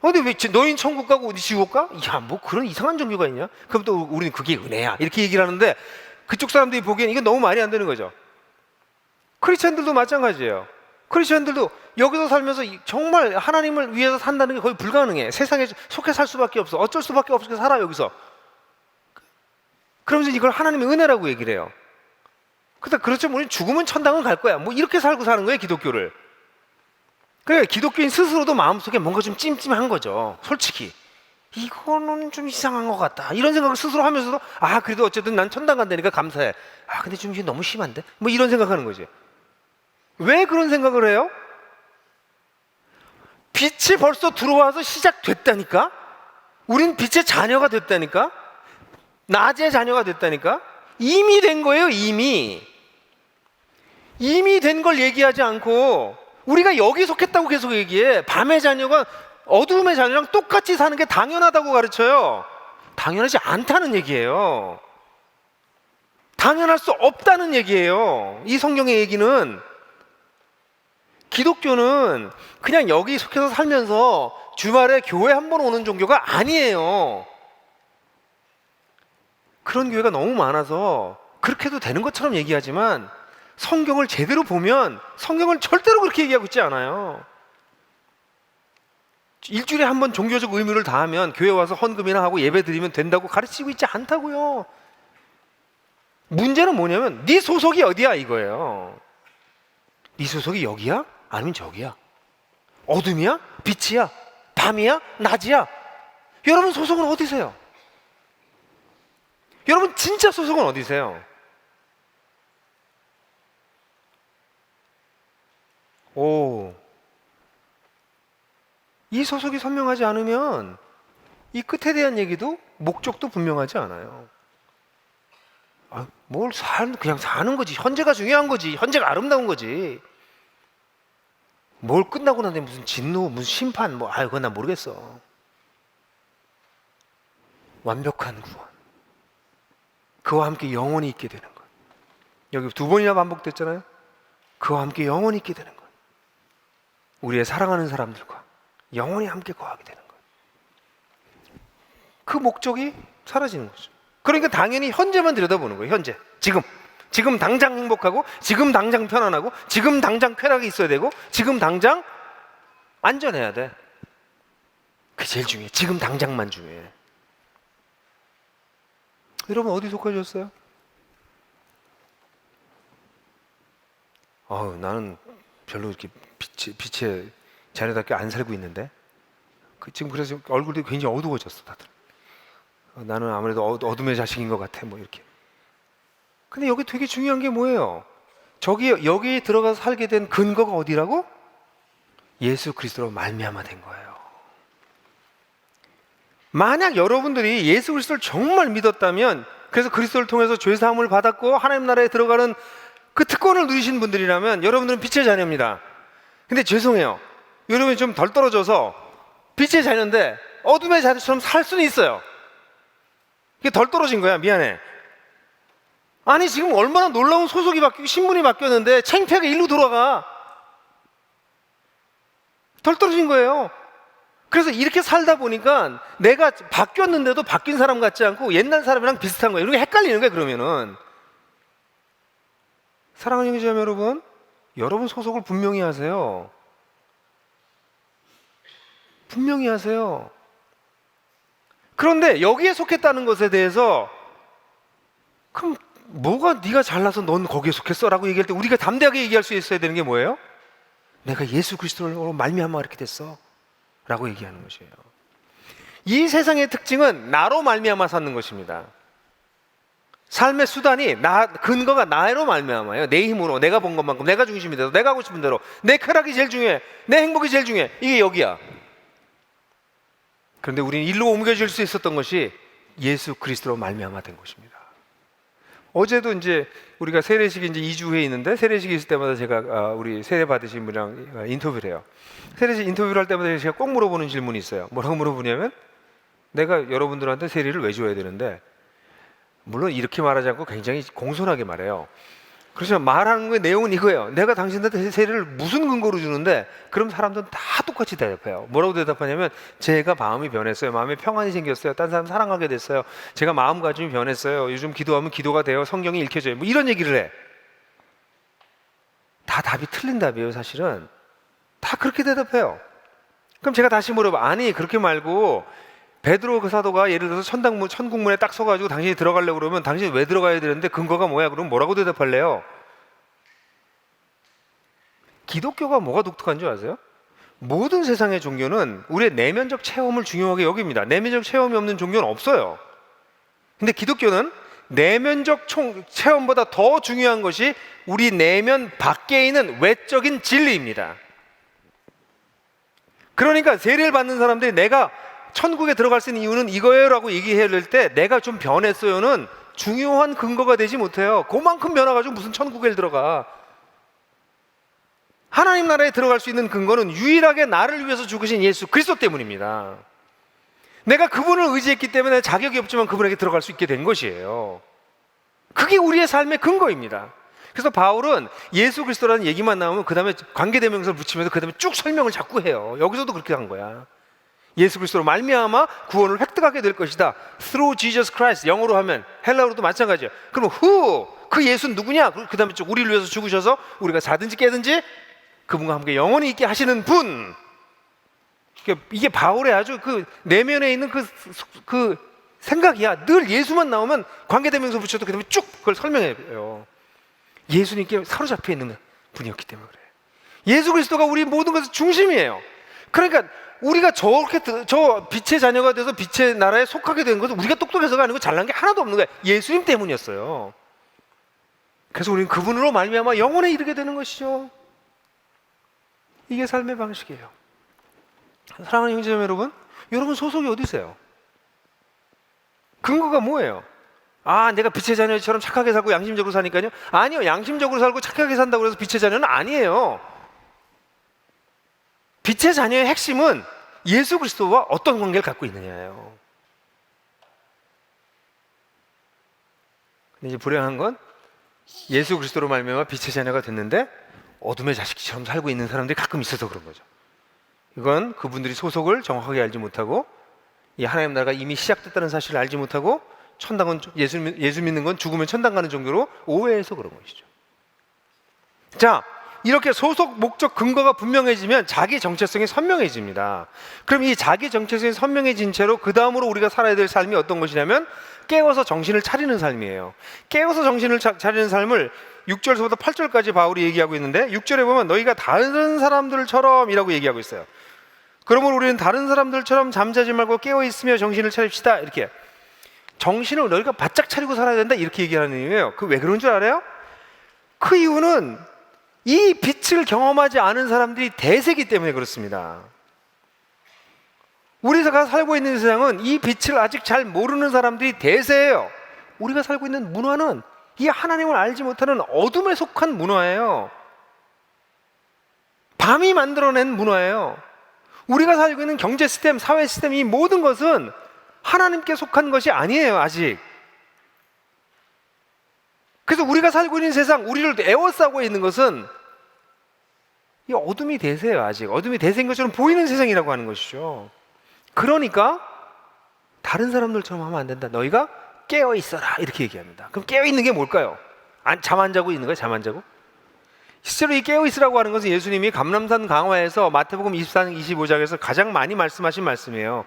근데 왜 너희는 천국 가고 어디 지옥 가? 야, 뭐 그런 이상한 종교가 있냐? 그럼 또 우리는 그게 은혜야 이렇게 얘기를 하는데 그쪽 사람들이 보기엔 이건 너무 말이 안 되는 거죠. 크리스천들도 마찬가지예요. 크리스천들도 여기서 살면서 정말 하나님을 위해서 산다는 게 거의 불가능해. 세상에 속해 살 수밖에 없어. 어쩔 수밖에 없게 살아 여기서. 그러면서 이걸 하나님의 은혜라고 얘기를 해요. 그렇죠. 우리 죽으면 천당을 갈 거야. 뭐 이렇게 살고 사는 거예요 기독교를. 그래 기독교인 스스로도 마음속에 뭔가 좀 찜찜한 거죠. 솔직히 이거는 좀 이상한 것 같다 이런 생각을 스스로 하면서도 그래도 어쨌든 난 천당 간다니까 감사해. 근데 좀 이게 너무 심한데? 뭐 이런 생각하는 거지. 왜 그런 생각을 해요? 빛이 벌써 들어와서 시작됐다니까? 우린 빛의 자녀가 됐다니까? 낮의 자녀가 됐다니까? 이미 된 거예요. 이미 된 걸 얘기하지 않고 우리가 여기 속했다고 계속 얘기해. 밤의 자녀가 어두움의 자녀랑 똑같이 사는 게 당연하다고 가르쳐요. 당연하지 않다는 얘기예요. 당연할 수 없다는 얘기예요. 이 성경의 얘기는. 기독교는 그냥 여기 속해서 살면서 주말에 교회 한 번 오는 종교가 아니에요. 그런 교회가 너무 많아서 그렇게 해도 되는 것처럼 얘기하지만 성경을 제대로 보면 성경은 절대로 그렇게 얘기하고 있지 않아요. 일주일에 한 번 종교적 의무를 다하면 교회 와서 헌금이나 하고 예배 드리면 된다고 가르치고 있지 않다고요. 문제는 뭐냐면 네 소속이 어디야 이거예요. 네 소속이 여기야? 아니면 저기야? 어둠이야? 빛이야? 밤이야? 낮이야? 여러분 소속은 어디세요? 여러분 진짜 소속은 어디세요? 이 소속이 선명하지 않으면 이 끝에 대한 얘기도 목적도 분명하지 않아요. 그냥 사는 거지. 현재가 중요한 거지. 현재가 아름다운 거지. 뭘 끝나고 나는데 무슨 진노, 무슨 심판, 그건 난 모르겠어. 완벽한 구원. 그와 함께 영원히 있게 되는 것. 여기 2번이나 반복됐잖아요. 그와 함께 영원히 있게 되는 것. 우리의 사랑하는 사람들과 영원히 함께 거하게 되는 것. 그 목적이 사라지는 거죠. 그러니까 당연히 현재만 들여다보는 거예요. 현재, 지금 당장 행복하고, 지금 당장 편안하고, 지금 당장 쾌락이 있어야 되고, 지금 당장 안전해야 돼. 그게 제일 중요해. 지금 당장만 중요해. 여러분 어디 속하셨어요? 나는 별로 이렇게 빛의 자녀답게 안 살고 있는데 지금 그래서 얼굴도 굉장히 어두워졌어 다들. 나는 아무래도 어둠의 자식인 것 같아 이렇게. 근데 여기 되게 중요한 게 뭐예요? 여기 들어가서 살게 된 근거가 어디라고? 예수 그리스도로 말미암아 된 거예요. 만약 여러분들이 예수 그리스도를 정말 믿었다면, 그래서 그리스도를 통해서 죄 사함을 받았고 하나님 나라에 들어가는 그 특권을 누리신 분들이라면 여러분들은 빛의 자녀입니다. 근데 죄송해요. 여러분이 좀 덜 떨어져서 빛의 자녀인데 어둠의 자녀처럼 살 수는 있어요. 이게 덜 떨어진 거야. 미안해. 아니 지금 얼마나 놀라운 소속이 바뀌고 신분이 바뀌었는데 창피하게 일로 돌아가. 덜 떨어진 거예요. 그래서 이렇게 살다 보니까 내가 바뀌었는데도 바뀐 사람 같지 않고 옛날 사람이랑 비슷한 거예요. 이런 게 헷갈리는 거예요. 그러면은 사랑하는 형제자매 여러분, 여러분 소속을 분명히 하세요. 분명히 하세요. 그런데 여기에 속했다는 것에 대해서 그럼 뭐가 네가 잘나서 넌 거기에 속했어? 라고 얘기할 때 우리가 담대하게 얘기할 수 있어야 되는 게 뭐예요? 내가 예수 그리스도로 말미암아 이렇게 됐어 라고 얘기하는 것이에요. 이 세상의 특징은 나로 말미암아 사는 것입니다. 삶의 수단이 근거가 나로 말미암아요. 내 힘으로 내가 본 것만큼 내가 중심이 돼서 내가 하고 싶은 대로 내 쾌락이 제일 중요해, 내 행복이 제일 중요해. 이게 여기야. 그런데 우리는 일로 옮겨질 수 있었던 것이 예수 그리스도로 말미암아 된 것입니다. 어제도 이제 우리가 세례식이 이제 2주 후에 있는데, 세례식이 있을 때마다 제가 우리 세례 받으신 분이랑 인터뷰를 해요. 세례식 인터뷰를 할 때마다 제가 꼭 물어보는 질문이 있어요. 뭐라고 물어보냐면 내가 여러분들한테 세리를 왜 줘야 되는데, 물론 이렇게 말하지 않고 굉장히 공손하게 말해요. 그래서 말하는 거 내용은 이거예요. 내가 당신한테 세리를 무슨 근거로 주는데? 그럼 사람들은 다 똑같이 대답해요. 뭐라고 대답하냐면, 제가 마음이 변했어요. 마음에 평안이 생겼어요. 딴 사람 사랑하게 됐어요. 제가 마음가짐이 변했어요. 요즘 기도하면 기도가 돼요. 성경이 읽혀져요. 뭐 이런 얘기를 해. 다 답이 틀린 답이에요. 사실은 다 그렇게 대답해요. 그럼 제가 다시 물어봐. 아니 그렇게 말고 베드로 그 사도가 예를 들어서 천국문에 딱 서가지고 당신이 들어가려고 그러면 당신이 왜 들어가야 되는데 근거가 뭐야? 그러면 뭐라고 대답할래요? 기독교가 뭐가 독특한 줄 아세요? 모든 세상의 종교는 우리의 내면적 체험을 중요하게 여깁니다. 내면적 체험이 없는 종교는 없어요. 근데 기독교는 내면적 체험보다 더 중요한 것이 우리 내면 밖에 있는 외적인 진리입니다. 그러니까 세례를 받는 사람들이 내가 천국에 들어갈 수 있는 이유는 이거예요 라고 얘기해야 될 때 내가 좀 변했어요는 중요한 근거가 되지 못해요. 그만큼 변화가지고 무슨 천국에 들어가. 하나님 나라에 들어갈 수 있는 근거는 유일하게 나를 위해서 죽으신 예수 그리스도 때문입니다. 내가 그분을 의지했기 때문에 자격이 없지만 그분에게 들어갈 수 있게 된 것이에요. 그게 우리의 삶의 근거입니다. 그래서 바울은 예수 그리스도라는 얘기만 나오면 그 다음에 관계대명사를 붙이면서 그 다음에 쭉 설명을 자꾸 해요. 여기서도 그렇게 한 거야. 예수 그리스도로 말미암아 구원을 획득하게 될 것이다. Through Jesus Christ. 영어로 하면 헬라어로도 마찬가지예요. 그럼 who? 그 예수는 누구냐? 그 다음에 쭉 우리를 위해서 죽으셔서 우리가 자든지 깨든지 그분과 함께 영원히 있게 하시는 분. 이게 바울의 아주 그 내면에 있는 그 생각이야. 늘 예수만 나오면 관계대명사 붙여도 그 다음에 쭉 그걸 설명해요. 예수님께 사로잡혀 있는 분이었기 때문에 그래요. 예수 그리스도가 우리 모든 것의 중심이에요. 그러니까 우리가 저렇게 저 빛의 자녀가 돼서 빛의 나라에 속하게 된 것은 우리가 똑똑해서가 아니고 잘난 게 하나도 없는 거예요. 예수님 때문이었어요. 그래서 우리는 그분으로 말미암아 영원에 이르게 되는 것이죠. 이게 삶의 방식이에요. 사랑하는 형제자매 여러분, 여러분 소속이 어디세요? 근거가 뭐예요? 아, 내가 빛의 자녀처럼 착하게 살고 양심적으로 사니까요? 아니요, 양심적으로 살고 착하게 산다고 해서 빛의 자녀는 아니에요. 빛의 자녀의 핵심은 예수 그리스도와 어떤 관계를 갖고 있느냐예요. 근데 이제 불행한 건 예수 그리스도로 말미암아 빛의 자녀가 됐는데 어둠의 자식처럼 살고 있는 사람들이 가끔 있어서 그런 거죠. 이건 그분들이 소속을 정확하게 알지 못하고 이 하나님 나라가 이미 시작됐다는 사실을 알지 못하고 천당은 예수 믿는 건 죽으면 천당 가는 종교로 오해해서 그런 것이죠. 자, 이렇게 소속, 목적, 근거가 분명해지면 자기 정체성이 선명해집니다. 그럼 이 자기 정체성이 선명해진 채로 그 다음으로 우리가 살아야 될 삶이 어떤 것이냐면 깨워서 정신을 차리는 삶이에요. 깨워서 정신을 차리는 삶을 6절서부터 8절까지 바울이 얘기하고 있는데 6절에 보면 너희가 다른 사람들처럼 이라고 얘기하고 있어요. 그러므로 우리는 다른 사람들처럼 잠자지 말고 깨어있으며 정신을 차립시다. 이렇게 정신을 너희가 바짝 차리고 살아야 된다 이렇게 얘기하는 이유예요. 그 왜 그런 줄 알아요? 그 이유는 이 빛을 경험하지 않은 사람들이 대세기 때문에 그렇습니다. 우리가 살고 있는 세상은 이 빛을 아직 잘 모르는 사람들이 대세예요. 우리가 살고 있는 문화는 이 하나님을 알지 못하는 어둠에 속한 문화예요. 밤이 만들어낸 문화예요. 우리가 살고 있는 경제 시스템, 사회 시스템 이 모든 것은 하나님께 속한 것이 아니에요. 아직. 그래서 우리가 살고 있는 세상, 우리를 에워싸고 있는 것은 이 어둠이 대세예요. 아직 어둠이 대세인 것처럼 보이는 세상이라고 하는 것이죠. 그러니까 다른 사람들처럼 하면 안 된다. 너희가 깨어있어라 이렇게 얘기합니다. 그럼 깨어있는 게 뭘까요? 잠 안 자고 있는 거예요? 잠 안 자고? 실제로 이 깨어있으라고 하는 것은 예수님이 감람산 강화에서 마태복음 24장 25장에서 가장 많이 말씀하신 말씀이에요.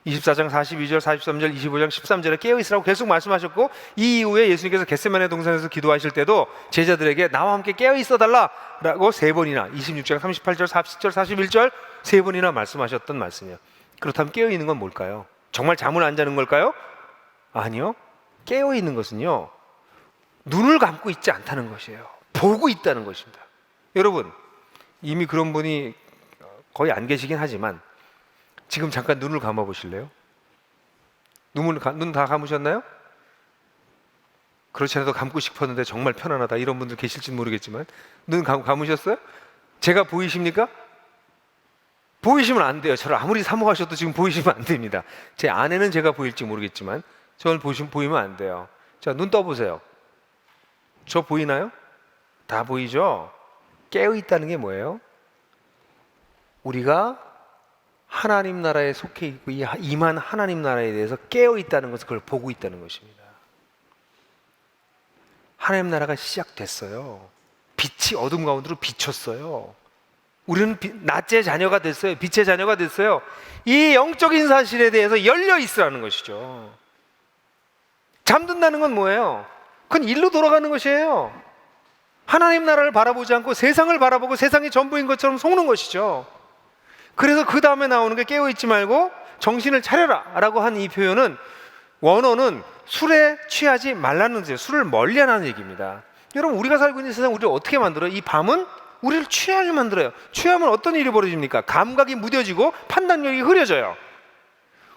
24장 42절, 43절, 25장 13절에 깨어있으라고 계속 말씀하셨고 이 이후에 예수님께서 겟세마네 동산에서 기도하실 때도 제자들에게 나와 함께 깨어있어 달라라고 3번이나 26장 38절, 40절, 41절 3번이나 말씀하셨던 말씀이에요. 그렇다면 깨어있는 건 뭘까요? 정말 잠을 안 자는 걸까요? 아니요. 깨어있는 것은요 눈을 감고 있지 않다는 것이에요. 보고 있다는 것입니다. 여러분 이미 그런 분이 거의 안 계시긴 하지만 지금 잠깐 눈을 감아 보실래요? 눈 다 감으셨나요? 그렇지 않아도 감고 싶었는데 정말 편안하다 이런 분들 계실지는 모르겠지만 눈 감으셨어요? 제가 보이십니까? 보이시면 안 돼요. 저를 아무리 사모하셔도 지금 보이시면 안 됩니다. 제 아내는 제가 보일지 모르겠지만 저를 보이면 안 돼요. 자, 눈 떠보세요. 저 보이나요? 다 보이죠? 깨어있다는 게 뭐예요? 우리가 하나님 나라에 속해 있고 임한 하나님 나라에 대해서 깨어있다는 것을 그걸 보고 있다는 것입니다. 하나님 나라가 시작됐어요. 빛이 어둠 가운데로 비쳤어요. 우리는 낮의 자녀가 됐어요. 빛의 자녀가 됐어요. 이 영적인 사실에 대해서 열려 있으라는 것이죠. 잠든다는 건 뭐예요? 그건 일로 돌아가는 것이에요. 하나님 나라를 바라보지 않고 세상을 바라보고 세상이 전부인 것처럼 속는 것이죠. 그래서 그 다음에 나오는 게 깨어있지 말고 정신을 차려라 라고 한 이 표현은 원어는 술에 취하지 말라는 뜻이에요. 술을 멀리하라는 얘기입니다. 여러분, 우리가 살고 있는 세상 우리를 어떻게 만들어요? 이 밤은 우리를 취하게 만들어요. 취하면 어떤 일이 벌어집니까? 감각이 무뎌지고 판단력이 흐려져요.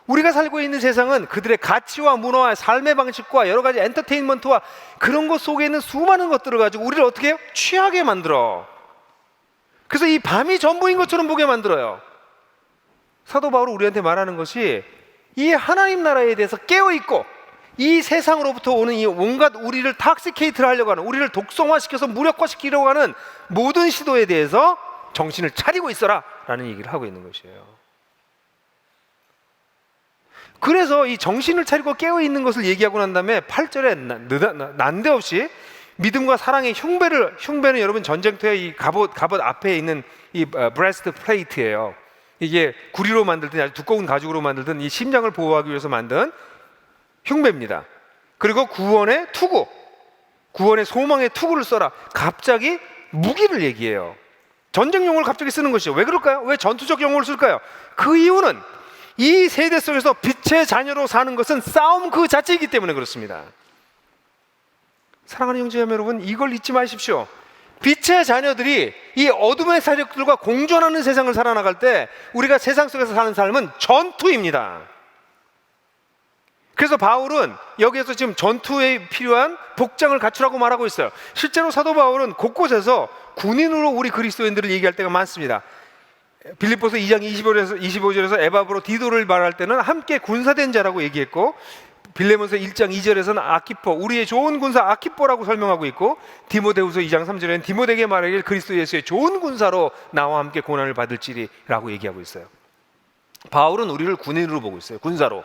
우리가 살고 있는 세상은 그들의 가치와 문화와 삶의 방식과 여러 가지 엔터테인먼트와 그런 것 속에 있는 수많은 것들을 가지고 우리를 어떻게 해요? 취하게 만들어. 그래서 이 밤이 전부인 것처럼 보게 만들어요. 사도 바울은 우리한테 말하는 것이 이 하나님 나라에 대해서 깨어있고 이 세상으로부터 오는 이 온갖 우리를 탁시케이트를 하려고 하는, 우리를 독성화시켜서 무력화시키려고 하는 모든 시도에 대해서 정신을 차리고 있어라 라는 얘기를 하고 있는 것이에요. 그래서 이 정신을 차리고 깨어있는 것을 얘기하고 난 다음에 8절에 난데없이 믿음과 사랑의 흉배는 여러분 전쟁터의 이 갑옷 앞에 있는 이 브레스트 플레이트예요. 이게 구리로 만들든 아주 두꺼운 가죽으로 만들든 이 심장을 보호하기 위해서 만든 흉배입니다. 그리고 구원의 투구, 구원의 소망의 투구를 써라. 갑자기 무기를 얘기해요. 전쟁 용어를 갑자기 쓰는 것이죠. 왜 그럴까요? 왜 전투적 용어를 쓸까요? 그 이유는 이 세대 속에서 빛의 자녀로 사는 것은 싸움 그 자체이기 때문에 그렇습니다. 사랑하는 형제자매 여러분, 이걸 잊지 마십시오. 빛의 자녀들이 이 어둠의 세력들과 공존하는 세상을 살아나갈 때 우리가 세상 속에서 사는 삶은 전투입니다. 그래서 바울은 여기에서 지금 전투에 필요한 복장을 갖추라고 말하고 있어요. 실제로 사도 바울은 곳곳에서 군인으로 우리 그리스도인들을 얘기할 때가 많습니다. 빌립보서 2장 25절에서 에바브로 디도를 말할 때는 함께 군사된 자라고 얘기했고, 빌레몬서 1장 2절에서는 아키포, 우리의 좋은 군사 아키포라고 설명하고 있고, 디모데후서 2장 3절에는 디모데에게 말하길 그리스도 예수의 좋은 군사로 나와 함께 고난을 받을지라고 얘기하고 있어요. 바울은 우리를 군인으로 보고 있어요. 군사로.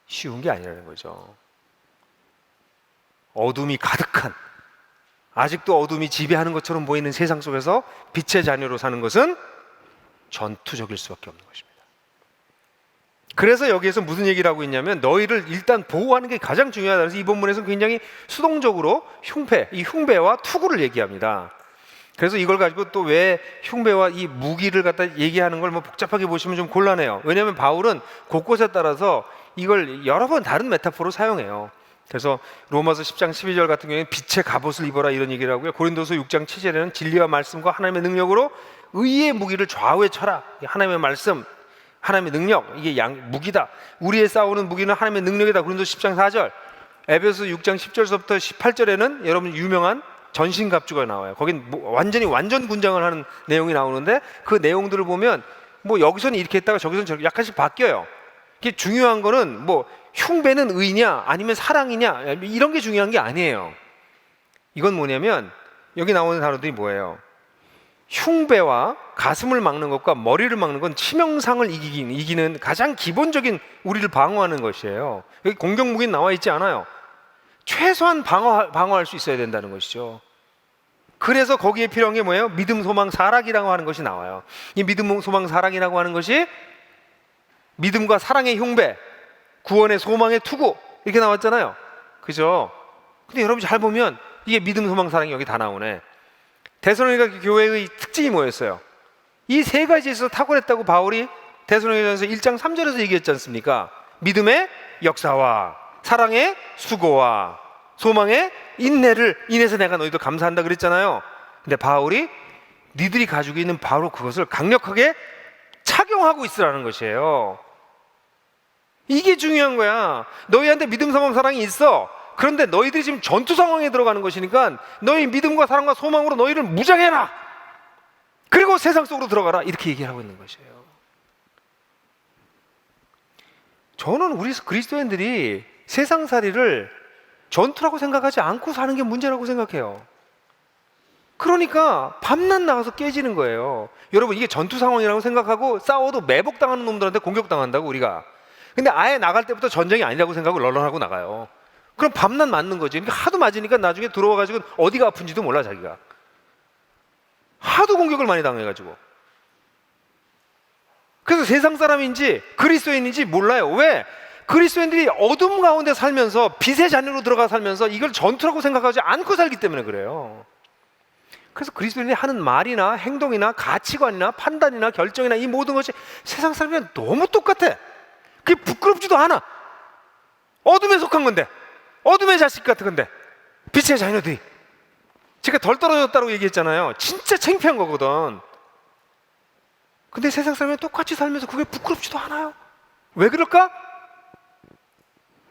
쉬운 게 아니라는 거죠. 어둠이 가득한, 아직도 어둠이 지배하는 것처럼 보이는 세상 속에서 빛의 자녀로 사는 것은 전투적일 수밖에 없는 것입니다. 그래서 여기에서 무슨 얘기를 하고 있냐면 너희를 일단 보호하는 게 가장 중요하다. 그래서 이 본문에서는 굉장히 수동적으로 이 흉배와 투구를 얘기합니다. 그래서 이걸 가지고 또 왜 흉배와 이 무기를 갖다 얘기하는 걸 뭐 복잡하게 보시면 좀 곤란해요. 왜냐하면 바울은 곳곳에 따라서 이걸 여러 번 다른 메타포로 사용해요. 그래서 로마서 10장 12절 같은 경우에는 빛의 갑옷을 입어라 이런 얘기를 하고요. 고린도서 6장 7절에는 진리와 말씀과 하나님의 능력으로 의의 무기를 좌우에 쳐라. 하나님의 말씀, 하나님의 능력, 이게 무기다. 우리의 싸우는 무기는 하나님의 능력이다. 고린도서 10장 4절, 에베소 6장 10절서부터 18절에는 여러분 유명한 전신갑주가 나와요. 거긴 완전 군장을 하는 내용이 나오는데 그 내용들을 보면 뭐 여기서는 이렇게 했다가 저기서는 저렇게 약간씩 바뀌어요. 이게 중요한 거는 뭐 흉배는 의냐 아니면 사랑이냐 이런 게 중요한 게 아니에요. 이건 뭐냐면 여기 나오는 단어들이 뭐예요? 흉배와 가슴을 막는 것과 머리를 막는 건 치명상을 이기는 가장 기본적인 우리를 방어하는 것이에요. 여기 공격무기는 나와 있지 않아요. 최소한 방어할 수 있어야 된다는 것이죠. 그래서 거기에 필요한 게 뭐예요? 믿음, 소망, 사랑이라고 하는 것이 나와요. 이 믿음, 소망, 사랑이라고 하는 것이 믿음과 사랑의 흉배, 구원의 소망의 투구 이렇게 나왔잖아요. 그죠? 근데 여러분 잘 보면 이게 믿음, 소망, 사랑이 여기 다 나오네. 데살로니가 교회의 특징이 뭐였어요? 이 세 가지에 있어서 탁월했다고 바울이 데살로니가전서 1장 3절에서 얘기했지 않습니까? 믿음의 역사와 사랑의 수고와 소망의 인내를 인해서 내가 너희도 감사한다 그랬잖아요. 근데 바울이 니들이 가지고 있는 바로 그것을 강력하게 착용하고 있으라는 것이에요. 이게 중요한 거야. 너희한테 믿음, 소망, 사랑이 있어. 그런데 너희들이 지금 전투 상황에 들어가는 것이니까 너희 믿음과 사랑과 소망으로 너희를 무장해라. 그리고 세상 속으로 들어가라, 이렇게 얘기하고 있는 것이에요. 저는 우리 그리스도인들이 세상살이를 전투라고 생각하지 않고 사는 게 문제라고 생각해요. 그러니까 밤낮 나가서 깨지는 거예요. 여러분, 이게 전투 상황이라고 생각하고 싸워도 매복당하는 놈들한테 공격당한다고, 우리가. 근데 아예 나갈 때부터 전쟁이 아니라고 생각하고 럴런하고 나가요. 그럼 밤낮 맞는 거지. 그러니까 하도 맞으니까 나중에 들어와가지고 어디가 아픈지도 몰라, 자기가. 하도 공격을 많이 당해가지고. 그래서 세상 사람인지 그리스도인인지 몰라요. 왜? 그리스도인들이 어둠 가운데 살면서 빛의 자녀로 들어가 살면서 이걸 전투라고 생각하지 않고 살기 때문에 그래요. 그래서 그리스도인이 하는 말이나 행동이나 가치관이나 판단이나 결정이나 이 모든 것이 세상 사람이랑 너무 똑같아. 그게 부끄럽지도 않아. 어둠에 속한 건데, 어둠의 자식 같은 건데, 빛의 자녀들이. 제가 덜 떨어졌다고 얘기했잖아요. 진짜 창피한 거거든. 근데 세상 사람이 똑같이 살면서 그게 부끄럽지도 않아요. 왜 그럴까?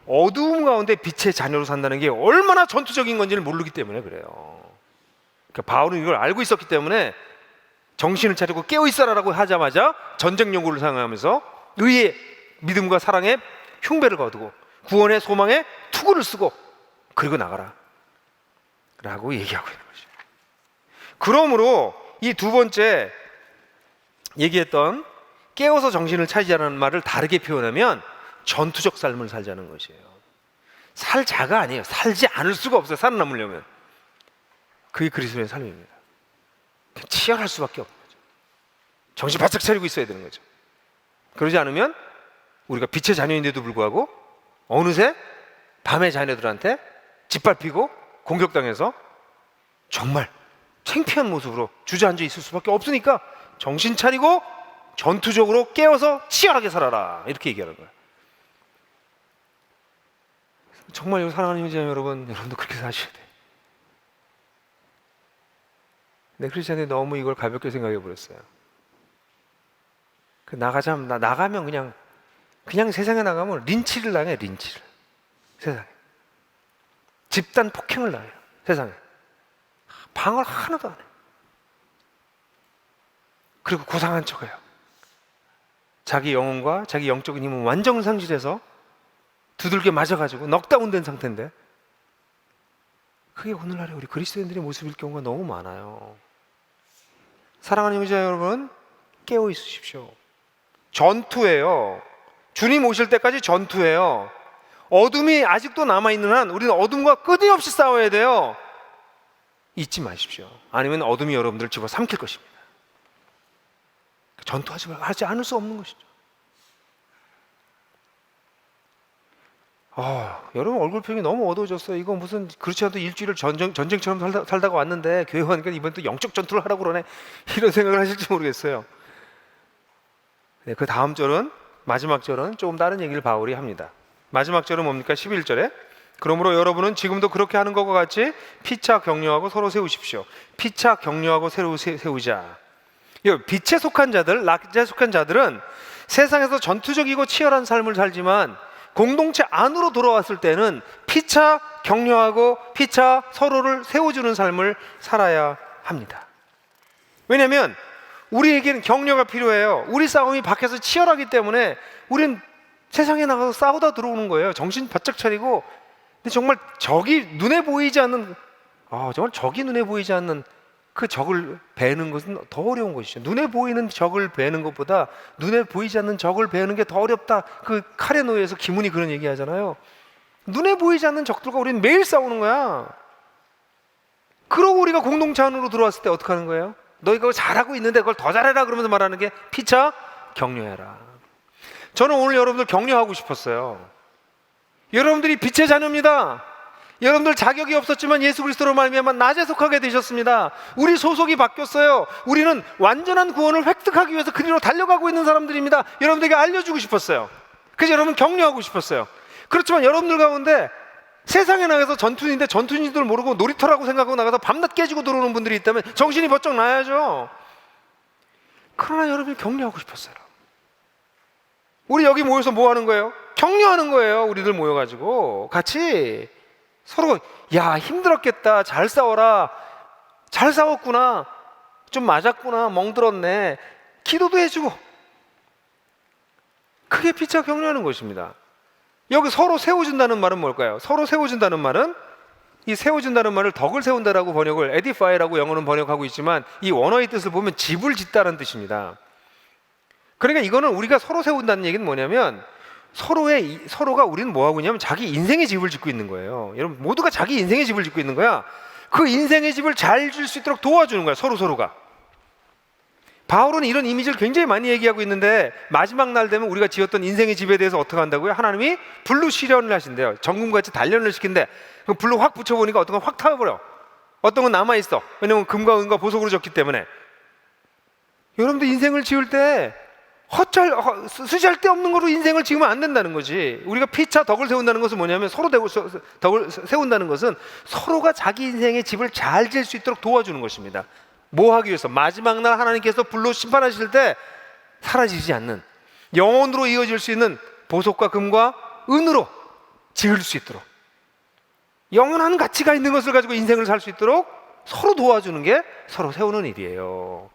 어두움 가운데 빛의 자녀로 산다는 게 얼마나 전투적인 건지를 모르기 때문에 그래요. 그러니까 바울은 이걸 알고 있었기 때문에 정신을 차리고 깨어 있어라라고 하자마자 전쟁 용구를 사용하면서 의의 믿음과 사랑의 흉배를 거두고 구원의 소망에 투구를 쓰고 그리고 나가라 라고 얘기하고 있는 거죠. 그러므로 이 두 번째 얘기했던 깨어서 정신을 차리자는 말을 다르게 표현하면 전투적 삶을 살자는 것이에요. 살자가 아니에요. 살지 않을 수가 없어요. 살아남으려면. 그게 그리스도의 삶입니다. 치열할 수밖에 없는 거죠. 정신 바짝 차리고 있어야 되는 거죠. 그러지 않으면 우리가 빛의 자녀인데도 불구하고 어느새 밤의 자녀들한테 짓밟히고 공격당해서 정말 창피한 모습으로 주저앉아 있을 수밖에 없으니까 정신 차리고 전투적으로 깨어서 치열하게 살아라, 이렇게 얘기하는 거예요. 정말 사랑하는 형제자매 여러분, 여러분도 그렇게 사셔야 돼요. 네, 크리스찬들이 너무 이걸 가볍게 생각해 버렸어요. 나가면 그냥 세상에 나가면 린치를 당해, 린치를. 세상에. 집단 폭행을 당해요, 세상에. 방어를 하나도 안 해요. 그리고 고상한 척해요. 자기 영혼과 자기 영적인 힘은 완전 상실해서 두들겨 맞아가지고 넉다운된 상태인데, 그게 오늘날의 우리 그리스도인들의 모습일 경우가 너무 많아요. 사랑하는 형제 여러분, 깨어 있으십시오. 전투예요. 주님 오실 때까지 전투예요. 어둠이 아직도 남아있는 한 우리는 어둠과 끊임없이 싸워야 돼요. 잊지 마십시오. 아니면 어둠이 여러분들을 집어삼킬 것입니다. 전투하지 않을 수 없는 것이죠. 여러분 얼굴 표정이 너무 어두워졌어요. 이거 무슨 그렇지 않아도 일주일을 전쟁처럼 살다가 왔는데 교회 와니까 이번 또 영적 전투를 하라고 그러네, 이런 생각을 하실지 모르겠어요. 네, 그 다음 절은, 마지막 절은 조금 다른 얘기를 바울이 합니다. 마지막 절은 뭡니까? 11절에 그러므로 여러분은 지금도 그렇게 하는 것과 같이 피차 격려하고 서로 세우십시오. 피차 격려하고 서로 세우자. 빛에 속한 자들, 낮에 속한 자들은 세상에서 전투적이고 치열한 삶을 살지만 공동체 안으로 돌아왔을 때는 피차 격려하고 피차 서로를 세워주는 삶을 살아야 합니다. 왜냐하면 우리에게는 격려가 필요해요. 우리 싸움이 밖에서 치열하기 때문에 우린 세상에 나가서 싸우다 들어오는 거예요. 정신 바짝 차리고. 근데 정말 적이 눈에 보이지 않는 그 적을 베는 것은 더 어려운 것이죠. 눈에 보이는 적을 베는 것보다 눈에 보이지 않는 적을 베는 게 더 어렵다. 그 칼에 놓여서 기문이 그런 얘기 하잖아요. 눈에 보이지 않는 적들과 우리는 매일 싸우는 거야. 그러고 우리가 공동체 안으로 들어왔을 때 어떻게 하는 거예요? 너희가 그걸 잘하고 있는데 그걸 더 잘해라 그러면서 말하는 게 피차 격려해라. 저는 오늘 여러분들 격려하고 싶었어요. 여러분들이 빛의 자녀입니다. 여러분들 자격이 없었지만 예수 그리스도로 말미암아 낮에 속하게 되셨습니다. 우리 소속이 바뀌었어요. 우리는 완전한 구원을 획득하기 위해서 그리로 달려가고 있는 사람들입니다. 여러분들에게 알려주고 싶었어요. 그래서 여러분 격려하고 싶었어요. 그렇지만 여러분들 가운데 세상에 나가서 전투인데 전투인 줄 모르고 놀이터라고 생각하고 나가서 밤낮 깨지고 들어오는 분들이 있다면 정신이 번쩍 나야죠. 그러나 여러분이 격려하고 싶었어요. 우리 여기 모여서 뭐 하는 거예요? 격려하는 거예요. 우리들 모여가지고 같이 서로, 야, 힘들었겠다, 잘 싸워라, 잘 싸웠구나, 좀 맞았구나, 멍들었네, 기도도 해주고. 그게 피차 격려하는 것입니다. 여기 서로 세워준다는 말은 뭘까요? 서로 세워준다는 말은, 이 세워준다는 말을 덕을 세운다라고 번역을, edify라고 영어는 번역하고 있지만 이 원어의 뜻을 보면 집을 짓다는 뜻입니다. 그러니까 이거는 우리가 서로 세운다는 얘기는 뭐냐면, 서로가 우리는 뭐하고 있냐면 자기 인생의 집을 짓고 있는 거예요. 여러분, 모두가 자기 인생의 집을 짓고 있는 거야. 그 인생의 집을 잘 줄 수 있도록 도와주는 거야, 서로가. 바울은 이런 이미지를 굉장히 많이 얘기하고 있는데, 마지막 날 되면 우리가 지었던 인생의 집에 대해서 어떻게 한다고요? 하나님이 불로 시련을 하신대요. 정금같이 단련을 시킨대. 그 불로 확 붙여보니까 어떤 건 확 타버려, 어떤 건 남아있어. 왜냐면 금과 은과 보석으로 졌기 때문에. 여러분들 인생을 지을 때 쓰잘데없는 거로 인생을 지으면 안 된다는 거지. 우리가 피차 덕을 세운다는 것은 뭐냐면, 덕을 세운다는 것은 서로가 자기 인생의 집을 잘 지을 수 있도록 도와주는 것입니다. 뭐 하기 위해서? 마지막 날 하나님께서 불로 심판하실 때 사라지지 않는, 영원으로 이어질 수 있는 보석과 금과 은으로 지을 수 있도록, 영원한 가치가 있는 것을 가지고 인생을 살 수 있도록 서로 도와주는 게 서로 세우는 일이에요.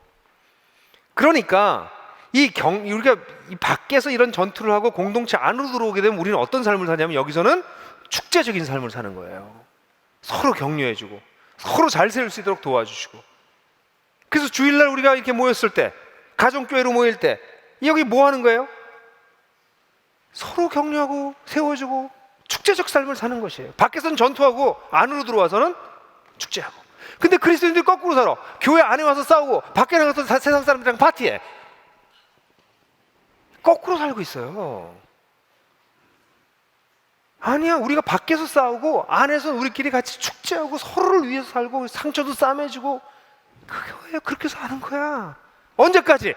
그러니까 우리가 이 밖에서 이런 전투를 하고 공동체 안으로 들어오게 되면 우리는 어떤 삶을 사냐면, 여기서는 축제적인 삶을 사는 거예요. 서로 격려해주고 서로 잘 세울 수 있도록 도와주시고. 그래서 주일날 우리가 이렇게 모였을 때, 가정교회로 모일 때 여기 뭐 하는 거예요? 서로 격려하고 세워주고 축제적 삶을 사는 것이에요. 밖에서는 전투하고 안으로 들어와서는 축제하고. 근데 그리스도인들이 거꾸로 살아. 교회 안에 와서 싸우고 밖에 나가서 세상 사람들이랑 파티해. 거꾸로 살고 있어요. 아니야, 우리가 밖에서 싸우고 안에서 우리끼리 같이 축제하고 서로를 위해서 살고 상처도 싸매주고, 그거예요. 그렇게 사는 거야. 언제까지?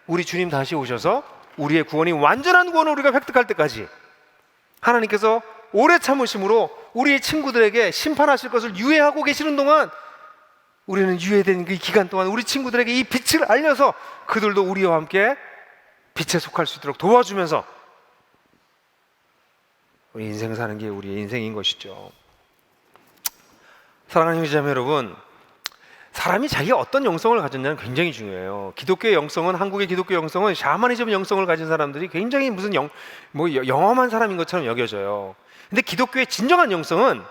우리 주님 다시 오셔서 우리의 구원이 완전한 구원을 우리가 획득할 때까지. 하나님께서 오래 참으심으로 우리의 친구들에게 심판하실 것을 유예하고 계시는 동안, 우리는 유예된 그 기간 동안 우리 친구들에게 이 빛을 알려서 그들도 우리와 함께 빛에 속할 수 있도록 도와주면서 우리 인생 사는 게 우리의 인생인 것이죠. 사랑하는 형제자매 여러분, 사람이 자기가 어떤 영성을 가졌냐는 굉장히 중요해요. 기독교의 영성은, 한국의 기독교 영성은 샤머니즘 영성을 가진 사람들이 굉장히 무슨 영험한 사람인 것처럼 여겨져요. 근데 기독교의 진정한 영성은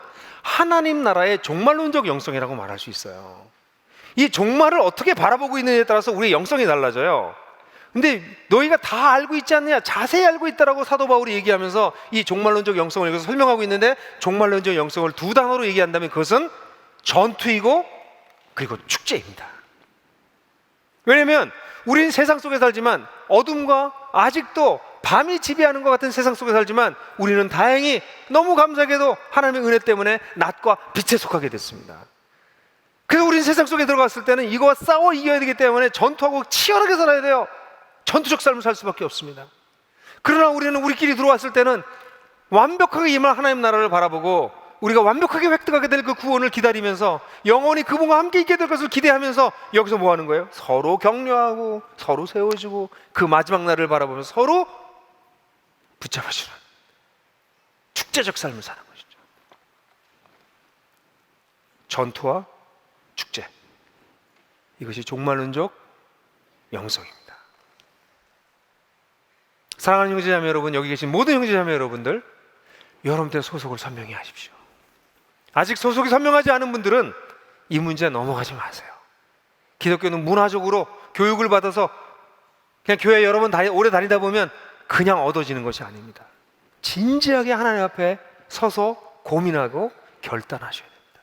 하나님 나라의 종말론적 영성이라고 말할 수 있어요. 이 종말을 어떻게 바라보고 있느냐에 따라서 우리의 영성이 달라져요. 근데 너희가 다 알고 있지 않느냐, 자세히 알고 있다라고 사도 바울이 얘기하면서 이 종말론적 영성을 여기서 설명하고 있는데, 종말론적 영성을 두 단어로 얘기한다면 그것은 전투이고 그리고 축제입니다. 왜냐하면 우리는 세상 속에 살지만, 어둠과 아직도 밤이 지배하는 것 같은 세상 속에 살지만, 우리는 다행히 너무 감사하게도 하나님의 은혜 때문에 낮과 빛에 속하게 됐습니다. 그래서 우리는 세상 속에 들어갔을 때는 이거와 싸워 이겨야 되기 때문에 전투하고 치열하게 살아야 돼요. 전투적 삶을 살 수밖에 없습니다. 그러나 우리는 우리끼리 들어왔을 때는 완벽하게 임할 하나님 나라를 바라보고, 우리가 완벽하게 획득하게 될 그 구원을 기다리면서 영원히 그분과 함께 있게 될 것을 기대하면서, 여기서 뭐 하는 거예요? 서로 격려하고 서로 세워주고 그 마지막 날을 바라보면서 서로 붙잡아주는 축제적 삶을 사는 것이죠. 전투와 축제, 이것이 종말론적 영성입니다. 사랑하는 형제자매 여러분, 여기 계신 모든 형제자매 여러분들, 여러분들의 소속을 선명히 하십시오. 아직 소속이 선명하지 않은 분들은 이 문제에 넘어가지 마세요. 기독교는 문화적으로 교육을 받아서 그냥 교회 여러 번 오래 다니다 보면 그냥 얻어지는 것이 아닙니다. 진지하게 하나님 앞에 서서 고민하고 결단하셔야 됩니다.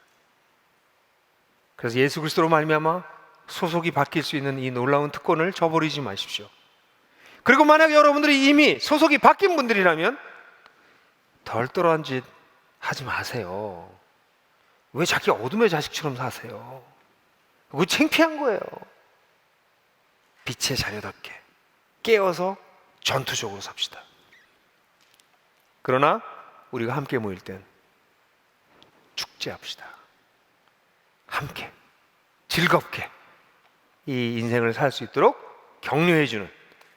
그래서 예수 그리스도로 말미암아 소속이 바뀔 수 있는 이 놀라운 특권을 저버리지 마십시오. 그리고 만약 여러분들이 이미 소속이 바뀐 분들이라면 덜떨어한 짓 하지 마세요. 왜 자기 어둠의 자식처럼 사세요? 그거 창피한 거예요. 빛의 자녀답게 깨어서 전투적으로 삽시다. 그러나 우리가 함께 모일 땐 축제합시다. 함께 즐겁게 이 인생을 살 수 있도록 격려해주는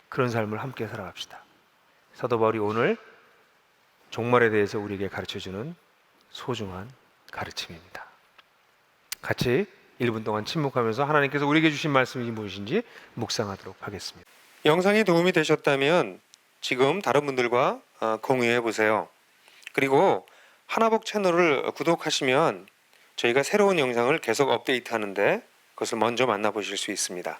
그런 삶을 함께 살아갑시다. 사도 바울이 오늘 종말에 대해서 우리에게 가르쳐주는 소중한 가르침입니다. 같이 1분 동안 침묵하면서 하나님께서 우리에게 주신 말씀이 무엇인지 묵상하도록 하겠습니다. 영상이 도움이 되셨다면 지금 다른 분들과 공유해 보세요. 그리고 하나복 채널을 구독하시면 저희가 새로운 영상을 계속 업데이트하는데 그것을 먼저 만나보실 수 있습니다.